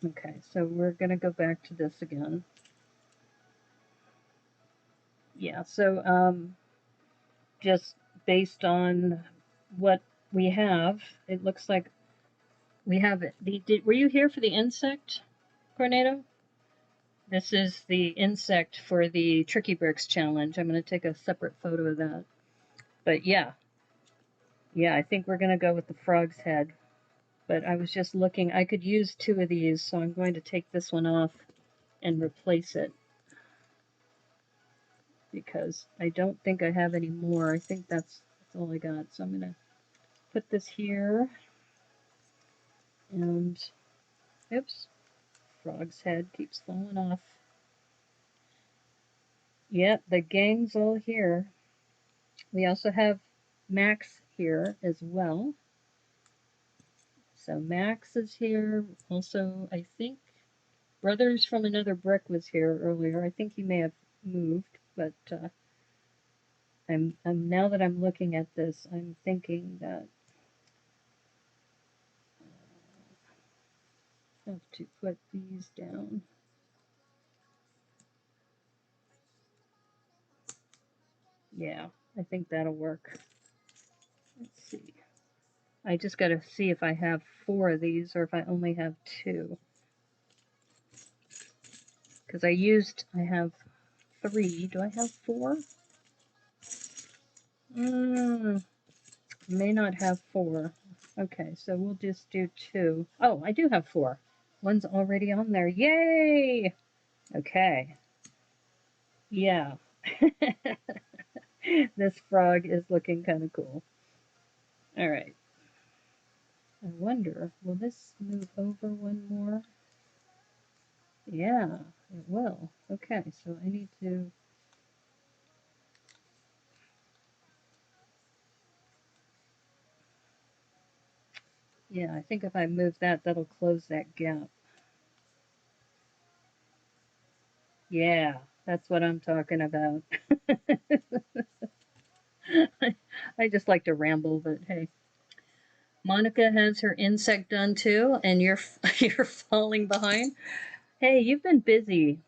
Okay, so we're going to go back to this again. Yeah, so just based on what we have, it looks like we have it. Were you here for the insect, Cornado? This is the insect for the Tricky Bricks challenge. I'm going to take a separate photo of that. But yeah, I think we're going to go with the frog's head. But I was just looking, I could use two of these, so I'm going to take this one off and replace it. Because I don't think I have any more. I think that's all I got. So I'm going to put this here. And, oops, frog's head keeps falling off. Yep, the gang's all here. We also have Max here as well. So Max is here. Also, I think Brothers from Another Brick was here earlier. I think he may have moved, but I'm now that I'm looking at this, I'm thinking that I have to put these down. Yeah, I think that'll work. Let's see. I just got to see if I have 4 of these or if I only have 2. Because I have 3. Do I have 4? May not have 4. Okay, so we'll just do 2. Oh, I do have 4. One's already on there. Yay! Okay. Yeah. This frog is looking kind of cool. All right. I wonder, will this move over one more? Yeah, it will. Okay, so I need to... Yeah, I think if I move that, that'll close that gap. Yeah, that's what I'm talking about. I just like to ramble, but hey. Monica has her insect done too, and you're you're falling behind. Hey, you've been busy.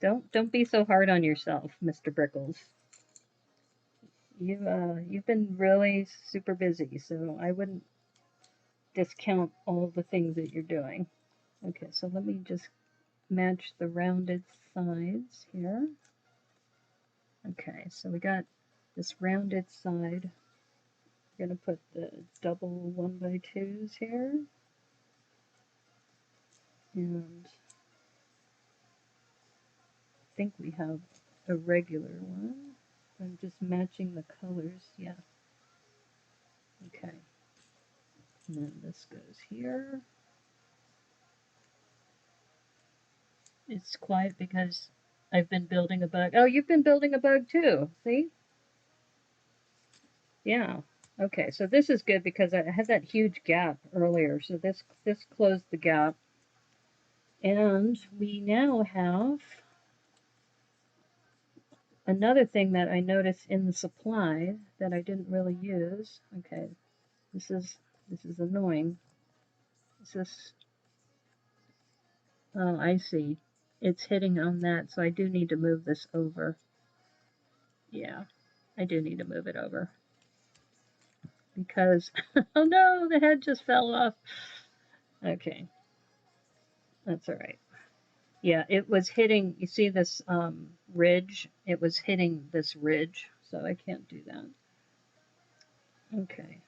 Don't be so hard on yourself, Mr. Brickles. You've been really super busy, so I wouldn't discount all the things that you're doing. Okay, so let me just match the rounded sides here. Okay, so we got this rounded side. We're going to put the double 1x2s here. And I think we have a regular one. I'm just matching the colors. Yeah. Okay. And then this goes here. It's quiet because I've been building a bug. Oh, you've been building a bug too. See? Yeah. Okay, so this is good because I had that huge gap earlier. So this closed the gap. And we now have another thing that I noticed in the supply that I didn't really use. Okay, this is annoying. Oh, I see. It's hitting on that, so I do need to move this over. Yeah, I do need to move it over. Because, oh no, the head just fell off. Okay, that's all right. Yeah, it was hitting, you see this ridge? It was hitting this ridge, so I can't do that. Okay.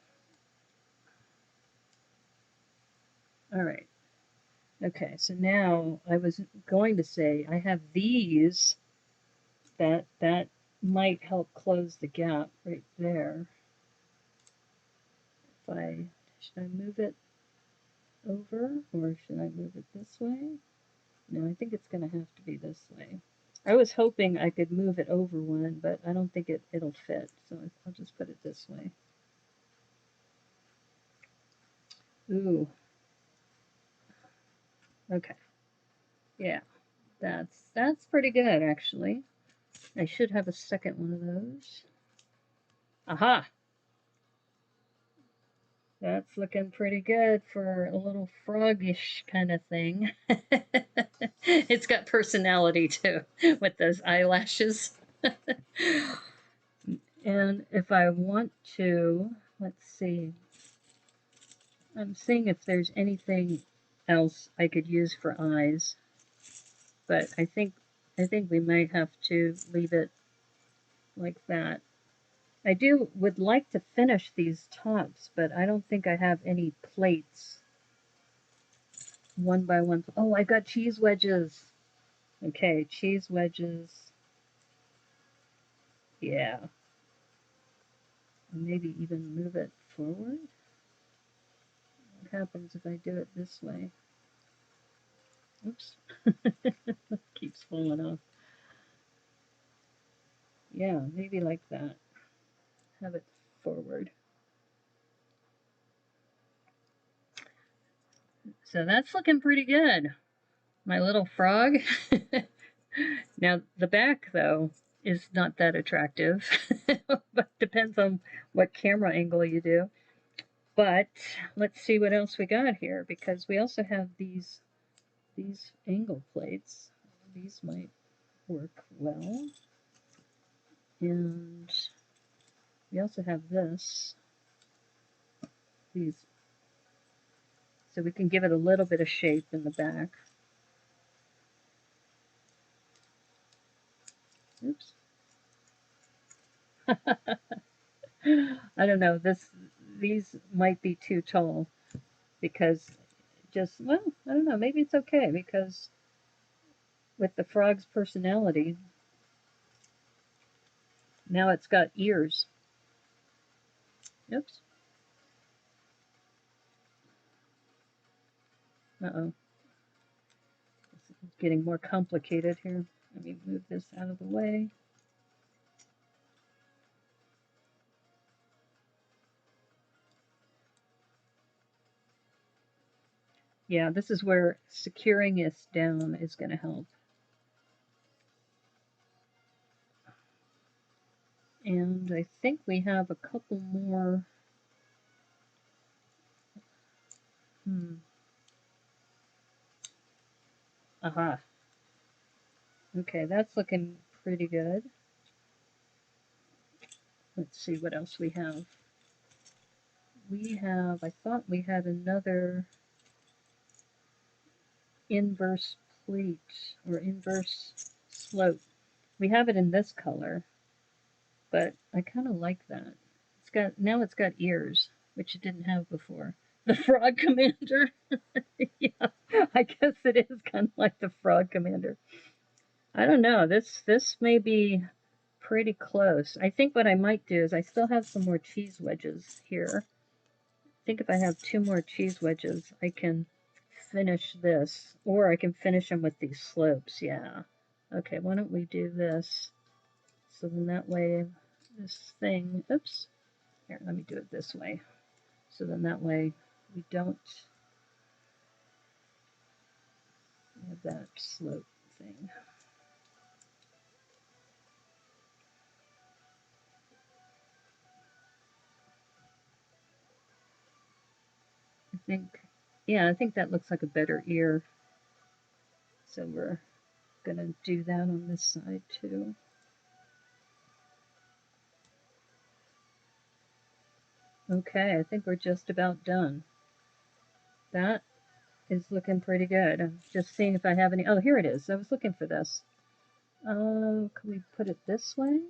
All right. Okay, so now I was going to say I have these that might help close the gap right there. Should I move it over or should I move it this way? No, I think it's going to have to be this way. I was hoping I could move it over one, but I don't think it'll fit, so I'll just put it this way. Ooh. Okay. Yeah, that's pretty good actually. I should have a second one of those. Aha! That's looking pretty good for a little froggish kind of thing. It's got personality too, with those eyelashes. And if I want to, let's see, I'm seeing if there's anything else I could use for eyes, but I think we might have to leave it like that. I would like to finish these tops, but I don't think I have any plates. 1x1. Oh, I got cheese wedges. Okay, cheese wedges. Yeah. Maybe even move it forward. What happens if I do it this way? Oops. Keeps falling off. Yeah, maybe like that. Have it forward. So that's looking pretty good. My little frog. Now, the back, though, is not that attractive. But depends on what camera angle you do. But let's see what else we got here, because we also have these angle plates. These might work well. And we also have these, so we can give it a little bit of shape in the back. Oops. I don't know, these might be too tall, because well, I don't know, maybe it's okay, because with the frog's personality, now it's got ears. Oops. Uh-oh. It's getting more complicated here. Let me move this out of the way. Yeah, this is where securing this down is going to help. And I think we have a couple more. Aha. Okay, that's looking pretty good. Let's see what else we have. I thought we had another inverse plate or inverse slope. We have it in this color, but I kind of like that. Now it's got ears, which it didn't have before. The Frog Commander. Yeah, I guess it is kind of like the Frog Commander. I don't know. This may be pretty close. I think what I might do is I still have some more cheese wedges here. I think if I have 2 more cheese wedges, I can finish this, or I can finish them with these slopes. Yeah. Okay, why don't we do this? So then that way, this thing, oops, here, let me do it this way. So then that way we don't have that slope thing. I think that looks like a better ear. So we're going to do that on this side too. Okay, I think we're just about done. That is looking pretty good. I'm just seeing if I have any. Oh, here it is. I was looking for this. Can we put it this way?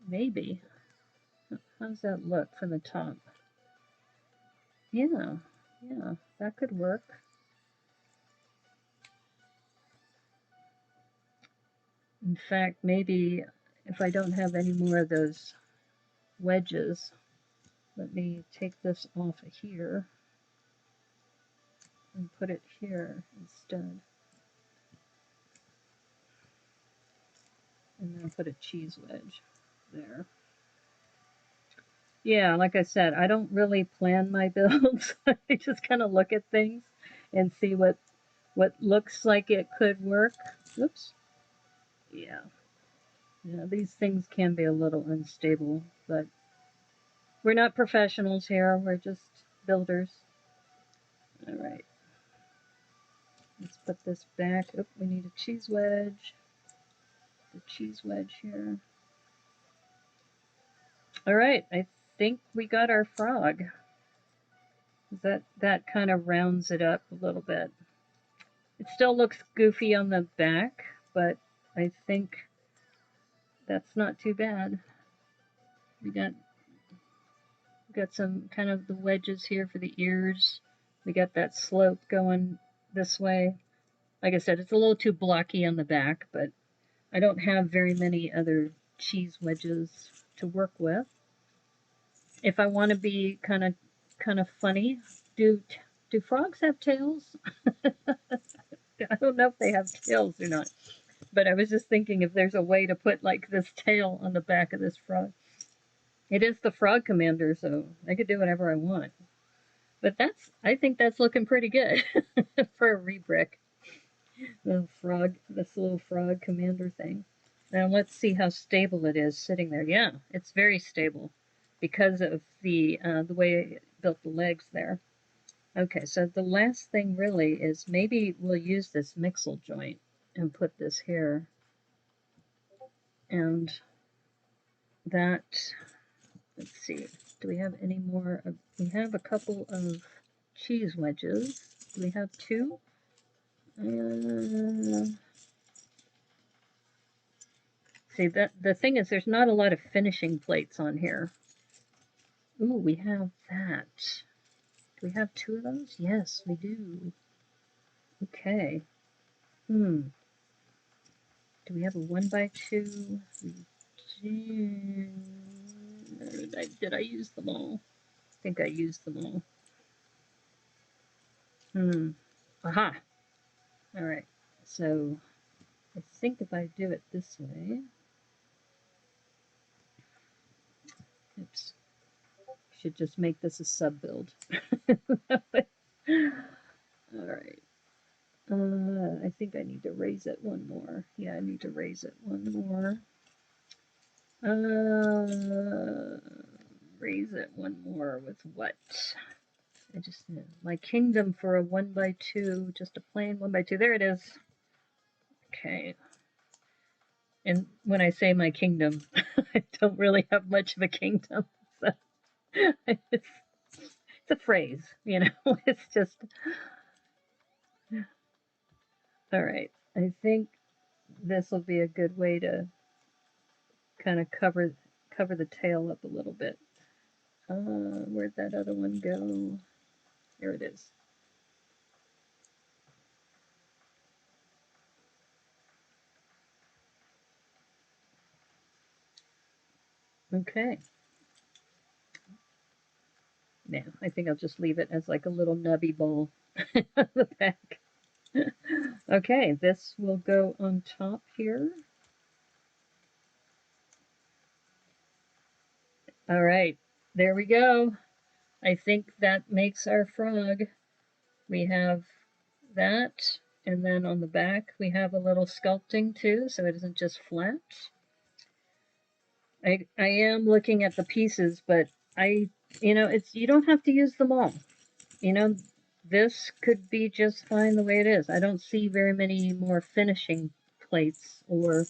Maybe. How does that look from the top? Yeah, that could work. In fact, maybe if I don't have any more of those wedges, let me take this off of here and put it here instead. And then put a cheese wedge there. Yeah, like I said, I don't really plan my builds. I just kind of look at things and see what looks like it could work. Oops. Yeah. Yeah, these things can be a little unstable, but we're not professionals here. We're just builders. All right. Let's put this back. Oh, we need a cheese wedge. The cheese wedge here. All right, I think we got our frog. That kind of rounds it up a little bit. It still looks goofy on the back, but I think that's not too bad. We got some kind of the wedges here for the ears. We got that slope going this way. Like I said, it's a little too blocky on the back, but I don't have very many other cheese wedges to work with. If I want to be kind of funny, do frogs have tails? I don't know if they have tails or not, but I was just thinking if there's a way to put like this tail on the back of this frog. It is the frog commander, so I could do whatever I want. But I think that's looking pretty good for a rebrick. This little frog commander thing. Now let's see how stable it is sitting there. Yeah, it's very stable because of the way it built the legs there. Okay, so the last thing really is maybe we'll use this mixel joint and put this here. And that, let's see, do we have any more? We have a couple of cheese wedges. Do we have two? See, the thing is, there's not a lot of finishing plates on here. Ooh, we have that. Do we have two of those? Yes, we do. Okay. Do we have a 1x2? Did I use them all? I think I used them all. Aha! Alright, so I think if I do it this way... Oops. Should just make this a sub-build. Alright. I think I need to raise it one more. Yeah, I need to raise it one more. Raise it one more with what? I just my kingdom for a 1x2, just a plain 1x2. There it is. Okay. And when I say my kingdom, I don't really have much of a kingdom. So it's a phrase, you know. It's just all right. I think this will be a good way to kind of cover the tail up a little bit. Where'd that other one go? There it is. Okay. Now, I think I'll just leave it as like a little nubby bowl on the back. Okay, this will go on top here. All right, there we go. I think that makes our frog. We have that, and then on the back we have a little sculpting too, so it isn't just flat. I am looking at the pieces, but you don't have to use them all. This could be just fine the way it is. I don't see very many more finishing plates, or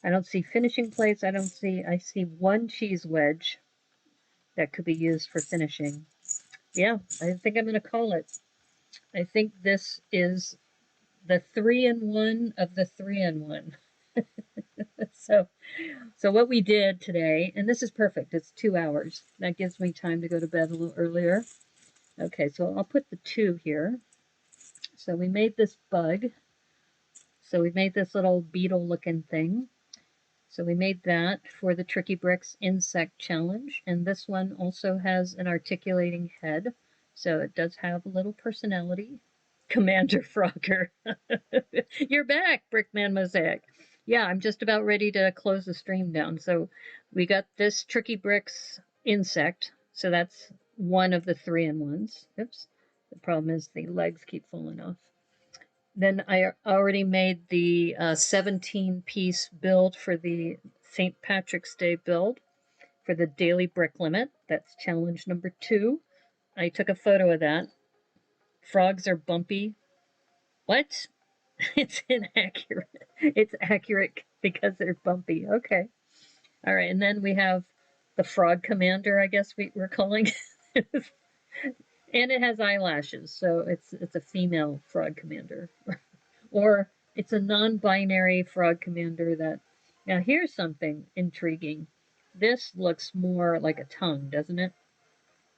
I don't see finishing plates. I see one cheese wedge that could be used for finishing. Yeah, I think I'm going to call it. I think this is the 3-in-1 of the 3-in-1. so what we did today, and this is perfect. It's 2 hours. That gives me time to go to bed a little earlier. Okay, so I'll put the 2 here. So we made this bug. So we made this little beetle looking thing. So we made that for the Tricky Bricks Insect Challenge. And this one also has an articulating head. So it does have a little personality. Commander Frogger. You're back, Brickman Mosaic. Yeah, I'm just about ready to close the stream down. So we got this Tricky Bricks insect. So that's one of the 3-in-1s. Oops. The problem is the legs keep falling off. Then I already made the 17-piece build for the St. Patrick's Day build for the daily brick limit. That's challenge number 2. I took a photo of that. Frogs are bumpy. What? It's inaccurate. It's accurate because they're bumpy. Okay. All right. And then we have the frog commander, I guess we're calling it. And it has eyelashes, so it's a female frog commander. Or it's a non-binary frog commander that... Now here's something intriguing. This looks more like a tongue, doesn't it?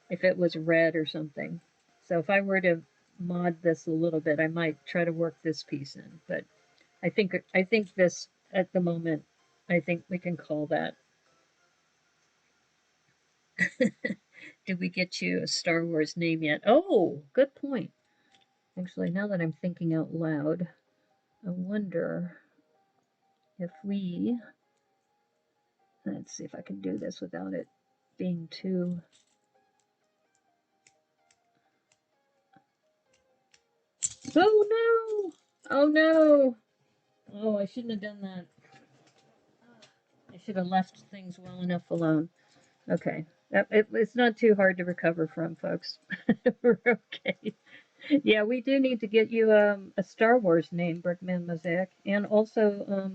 If it was red or something. So if I were to mod this a little bit, I might try to work this piece in. But I think this, at the moment, I think we can call that. Did we get you a Star Wars name yet? Oh, good point. Actually, now that I'm thinking out loud, I wonder if we... Let's see if I can do this without it being too... Oh no! Oh no! Oh, I shouldn't have done that. I should have left things well enough alone. Okay. It's not too hard to recover from, folks. We're okay. Yeah, we do need to get you a Star Wars name, Brickman Mosaic, and also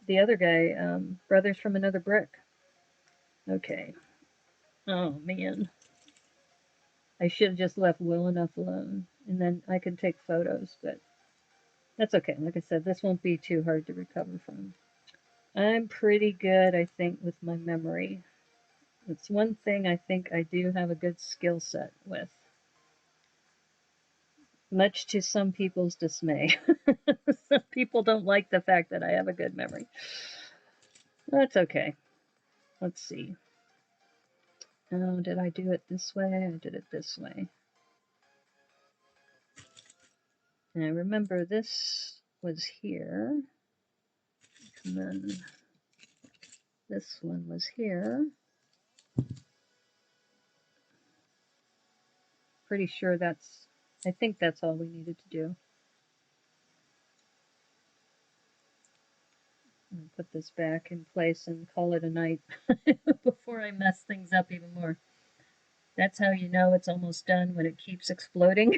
the other guy, Brothers from Another Brick. Okay. Oh, man. I should have just left well enough alone, and then I could take photos, but that's okay. Like I said, this won't be too hard to recover from. I'm pretty good, I think, with my memory. It's one thing I think I do have a good skill set with. Much to some people's dismay. Some people don't like the fact that I have a good memory. That's okay. Let's see. Oh, did I do it this way? I did it this way. And I remember this was here. And then this one was here. Pretty sure I think that's all we needed to do. I'll put this back in place and call it a night before I mess things up even more. That's how you know it's almost done, when it keeps exploding.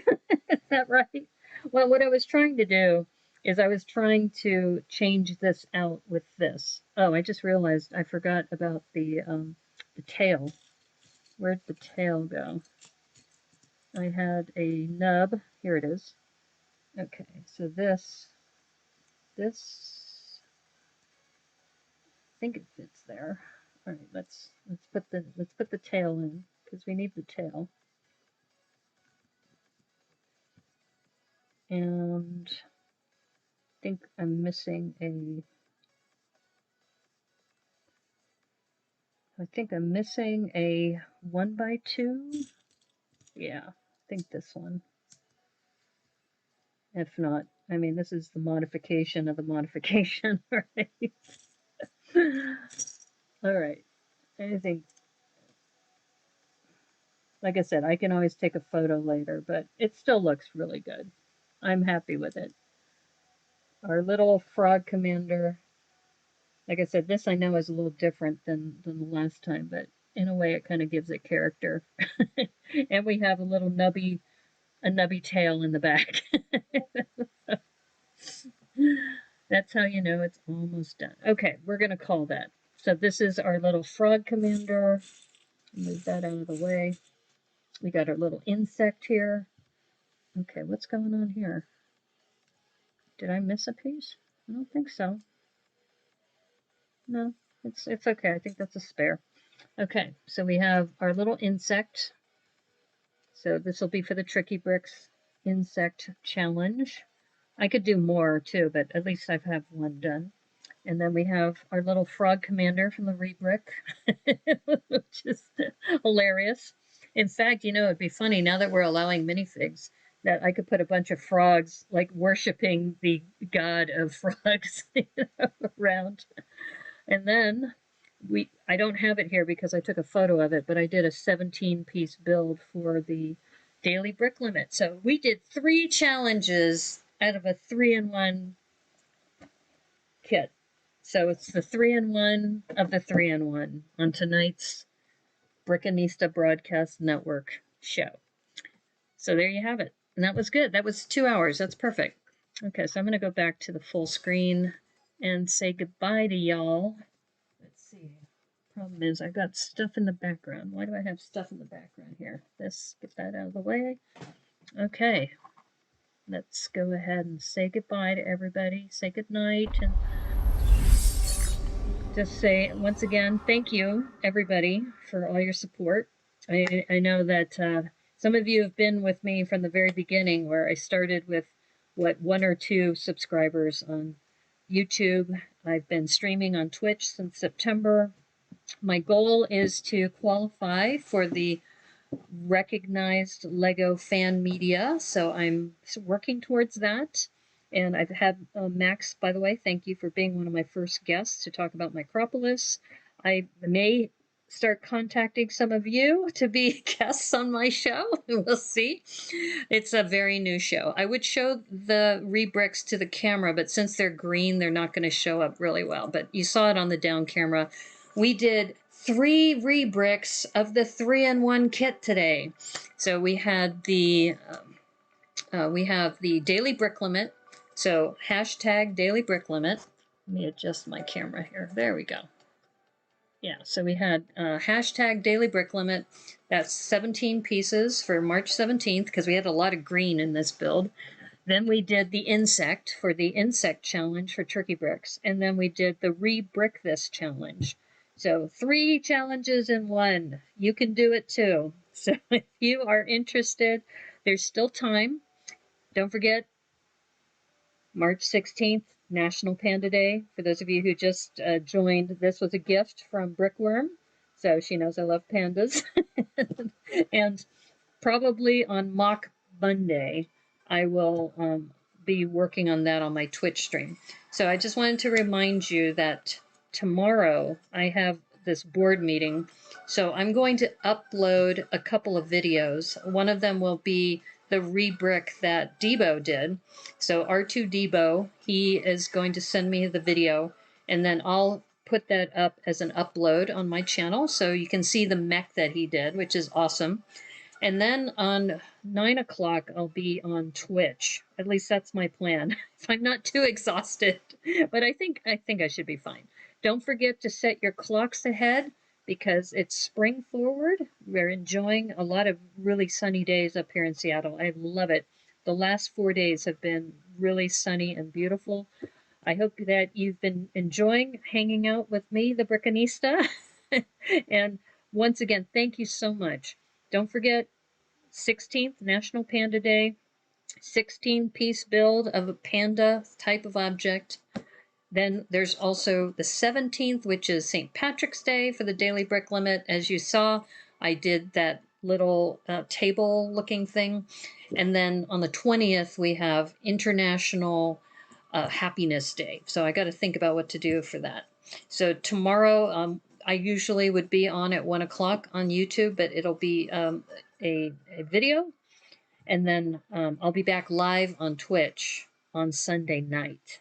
Is that right? Well, what I was trying to do is I was trying to change this out with this. Oh, I just realized I forgot about the tail. Where'd the tail go? I had a nub. Here it is. Okay, so this, I think it fits there. All right, let's put the tail in, because we need the tail. And I think I'm missing a... I think I'm missing a 1x2. Yeah, I think this one. If not, I mean, this is the modification of the modification, right? All right. I think, like I said, I can always take a photo later, but it still looks really good. I'm happy with it. Our little frog commander. Like I said, this I know is a little different than the last time, but in a way it kind of gives it character. And we have a little nubby tail in the back. That's how you know it's almost done. Okay, we're going to call that. So this is our little frog commander. Move that out of the way. We got our little insect here. Okay, what's going on here? Did I miss a piece? I don't think so. No, it's okay. I think that's a spare. Okay, so we have our little insect. So this will be for the Tricky Bricks Insect Challenge. I could do more too, but at least I have one done. And then we have our little frog commander from the Rebrick, which is hilarious. In fact, you know, it'd be funny now that we're allowing minifigs that I could put a bunch of frogs like worshiping the god of frogs around. And then I don't have it here because I took a photo of it, but I did a 17-piece build for the daily brick limit. So we did 3 challenges out of a 3-in-1 kit. So it's the 3-in-1 of the 3-in-1 on tonight's Brickanista Broadcast Network show. So there you have it. And that was good. That was 2 hours. That's perfect. Okay, so I'm going to go back to the full screen and say goodbye to y'all. Let's see. Problem is I've got stuff in the background. Why do I have stuff in the background here? Get that out of the way. Okay. Let's go ahead and say goodbye to everybody. Say goodnight and just say once again, thank you, everybody, for all your support. I know that some of you have been with me from the very beginning, where I started with, 1 or 2 subscribers on YouTube. I've been streaming on Twitch since September. My goal is to qualify for the recognized Lego fan media, so I'm working towards that. And I've had Max, by the way, thank you for being one of my first guests to talk about Micropolis. I may start contacting some of you to be guests on my show. We'll see. It's a very new show. I would show the rebricks to the camera, but since they're green, they're not going to show up really well. But you saw it on the down camera. We did 3 rebricks of the 3-in-1 kit today. So we had we have the daily brick limit. So hashtag daily brick limit. Let me adjust my camera here. There we go. Yeah, so we had hashtag daily brick limit. That's 17 pieces for March 17th because we had a lot of green in this build. Then we did the insect for the insect challenge for turkey bricks. And then we did the re-brick this challenge. So 3 challenges in 1. You can do it too. So if you are interested, there's still time. Don't forget, March 16th, National Panda Day. For those of you who just joined, this was a gift from Brickworm. So she knows I love pandas. And probably on MOC Monday, I will be working on that on my Twitch stream. So I just wanted to remind you that tomorrow I have this board meeting. So I'm going to upload a couple of videos. One of them will be the rebrick that Debo did. So R2 Debo, he is going to send me the video, and then I'll put that up as an upload on my channel so you can see the mech that he did, which is awesome. And then on 9 o'clock, I'll be on Twitch. At least that's my plan. If I'm not too exhausted, but I think I should be fine. Don't forget to set your clocks ahead because it's spring forward. We're enjoying a lot of really sunny days up here in Seattle. I love it. The last 4 days have been really sunny and beautiful. I hope that you've been enjoying hanging out with me, the Brickanista. And once again, thank you so much. Don't forget, 16th, National Panda Day, 16-piece build of a panda type of object. Then there's also the 17th, which is St. Patrick's Day for the daily brick limit. As you saw, I did that little table-looking thing. And then on the 20th, we have International Happiness Day. So I got to think about what to do for that. So tomorrow, I usually would be on at 1 o'clock on YouTube, but it'll be a video. And then I'll be back live on Twitch on Sunday night.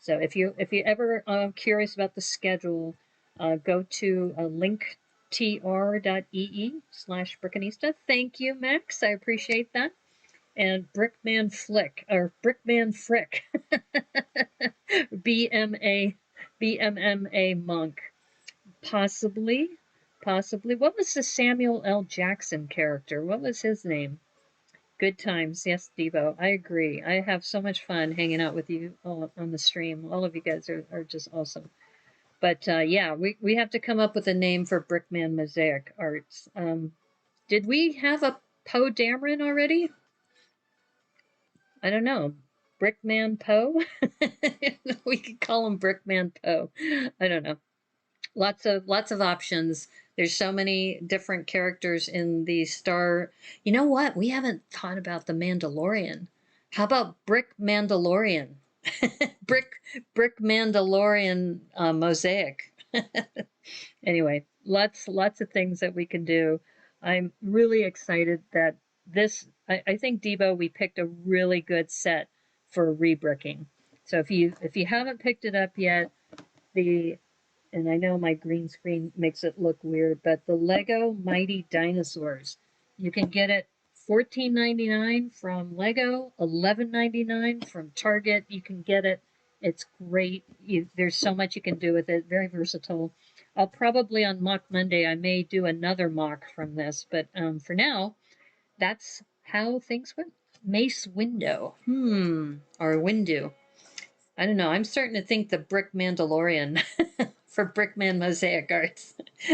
So if you ever curious about the schedule, go to linktr.ee/Brickanista. Thank you, Max. I appreciate that. And Brickman Frick, BMMA Monk. Possibly. What was the Samuel L. Jackson character? What was his name? Good times. Yes, Devo. I agree. I have so much fun hanging out with you all on the stream. All of you guys are just awesome. But yeah, we have to come up with a name for Brickman Mosaic Arts. Did we have a Poe Dameron already? I don't know. Brickman Poe? We could call him Brickman Poe. I don't know. Lots of options. There's so many different characters in the Star. You know what? We haven't thought about the Mandalorian. How about Brick Mandalorian? Brick Mandalorian mosaic. Anyway, lots of things that we can do. I'm really excited that this. I think Debo, we picked a really good set for rebricking. So if you haven't picked it up yet, and I know my green screen makes it look weird, but the Lego Mighty Dinosaurs. You can get it $14.99 from Lego, $11.99 from Target. You can get it. It's great. There's so much you can do with it. Very versatile. I'll probably on MOC Monday, I may do another MOC from this, but for now, that's how things went. Mace Window. Or Windu. I don't know. I'm starting to think the Brick Mandalorian for Brickman Mosaic Arts.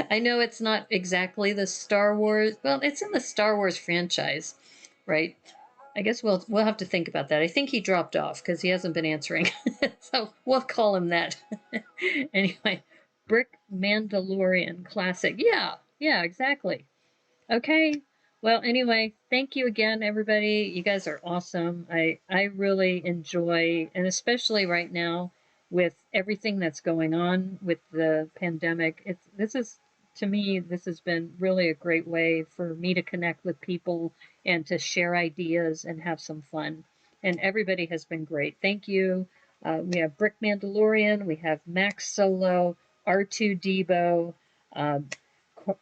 I know it's not exactly the Star Wars. Well, it's in the Star Wars franchise, right? I guess we'll have to think about that. I think he dropped off because he hasn't been answering. So we'll call him that. Anyway, Brick Mandalorian Classic. Yeah, exactly. Okay. Well, anyway, thank you again, everybody. You guys are awesome. I really enjoy, and especially right now with everything that's going on with the pandemic. This is to me, this has been really a great way for me to connect with people and to share ideas and have some fun. And everybody has been great. Thank you. We have Brick Mandalorian, we have Max Solo, R2 Debo, uh,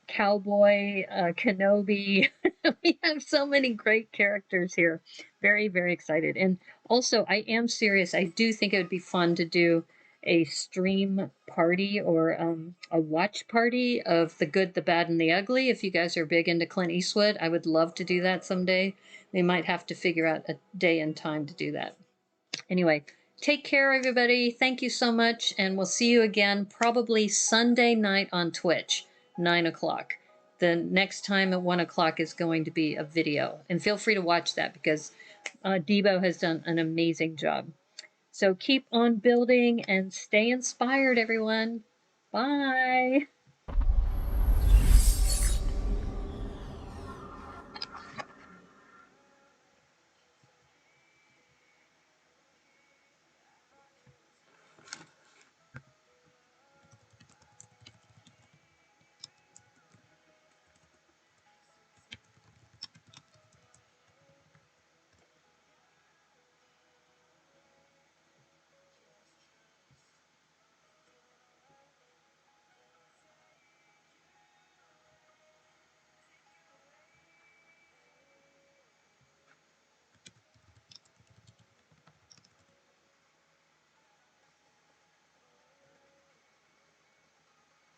Cowboy, Kenobi. We have so many great characters here. Very, very excited. And also, I am serious. I do think it would be fun to do a stream party or a watch party of The Good, the Bad, and the Ugly. If you guys are big into Clint Eastwood, I would love to do that someday. We might have to figure out a day and time to do that. Anyway, take care, everybody. Thank you so much. And we'll see you again probably Sunday night on Twitch, 9 o'clock. The next time at 1 o'clock is going to be a video. And feel free to watch that because Debo has done an amazing job. So keep on building and stay inspired, everyone. Bye.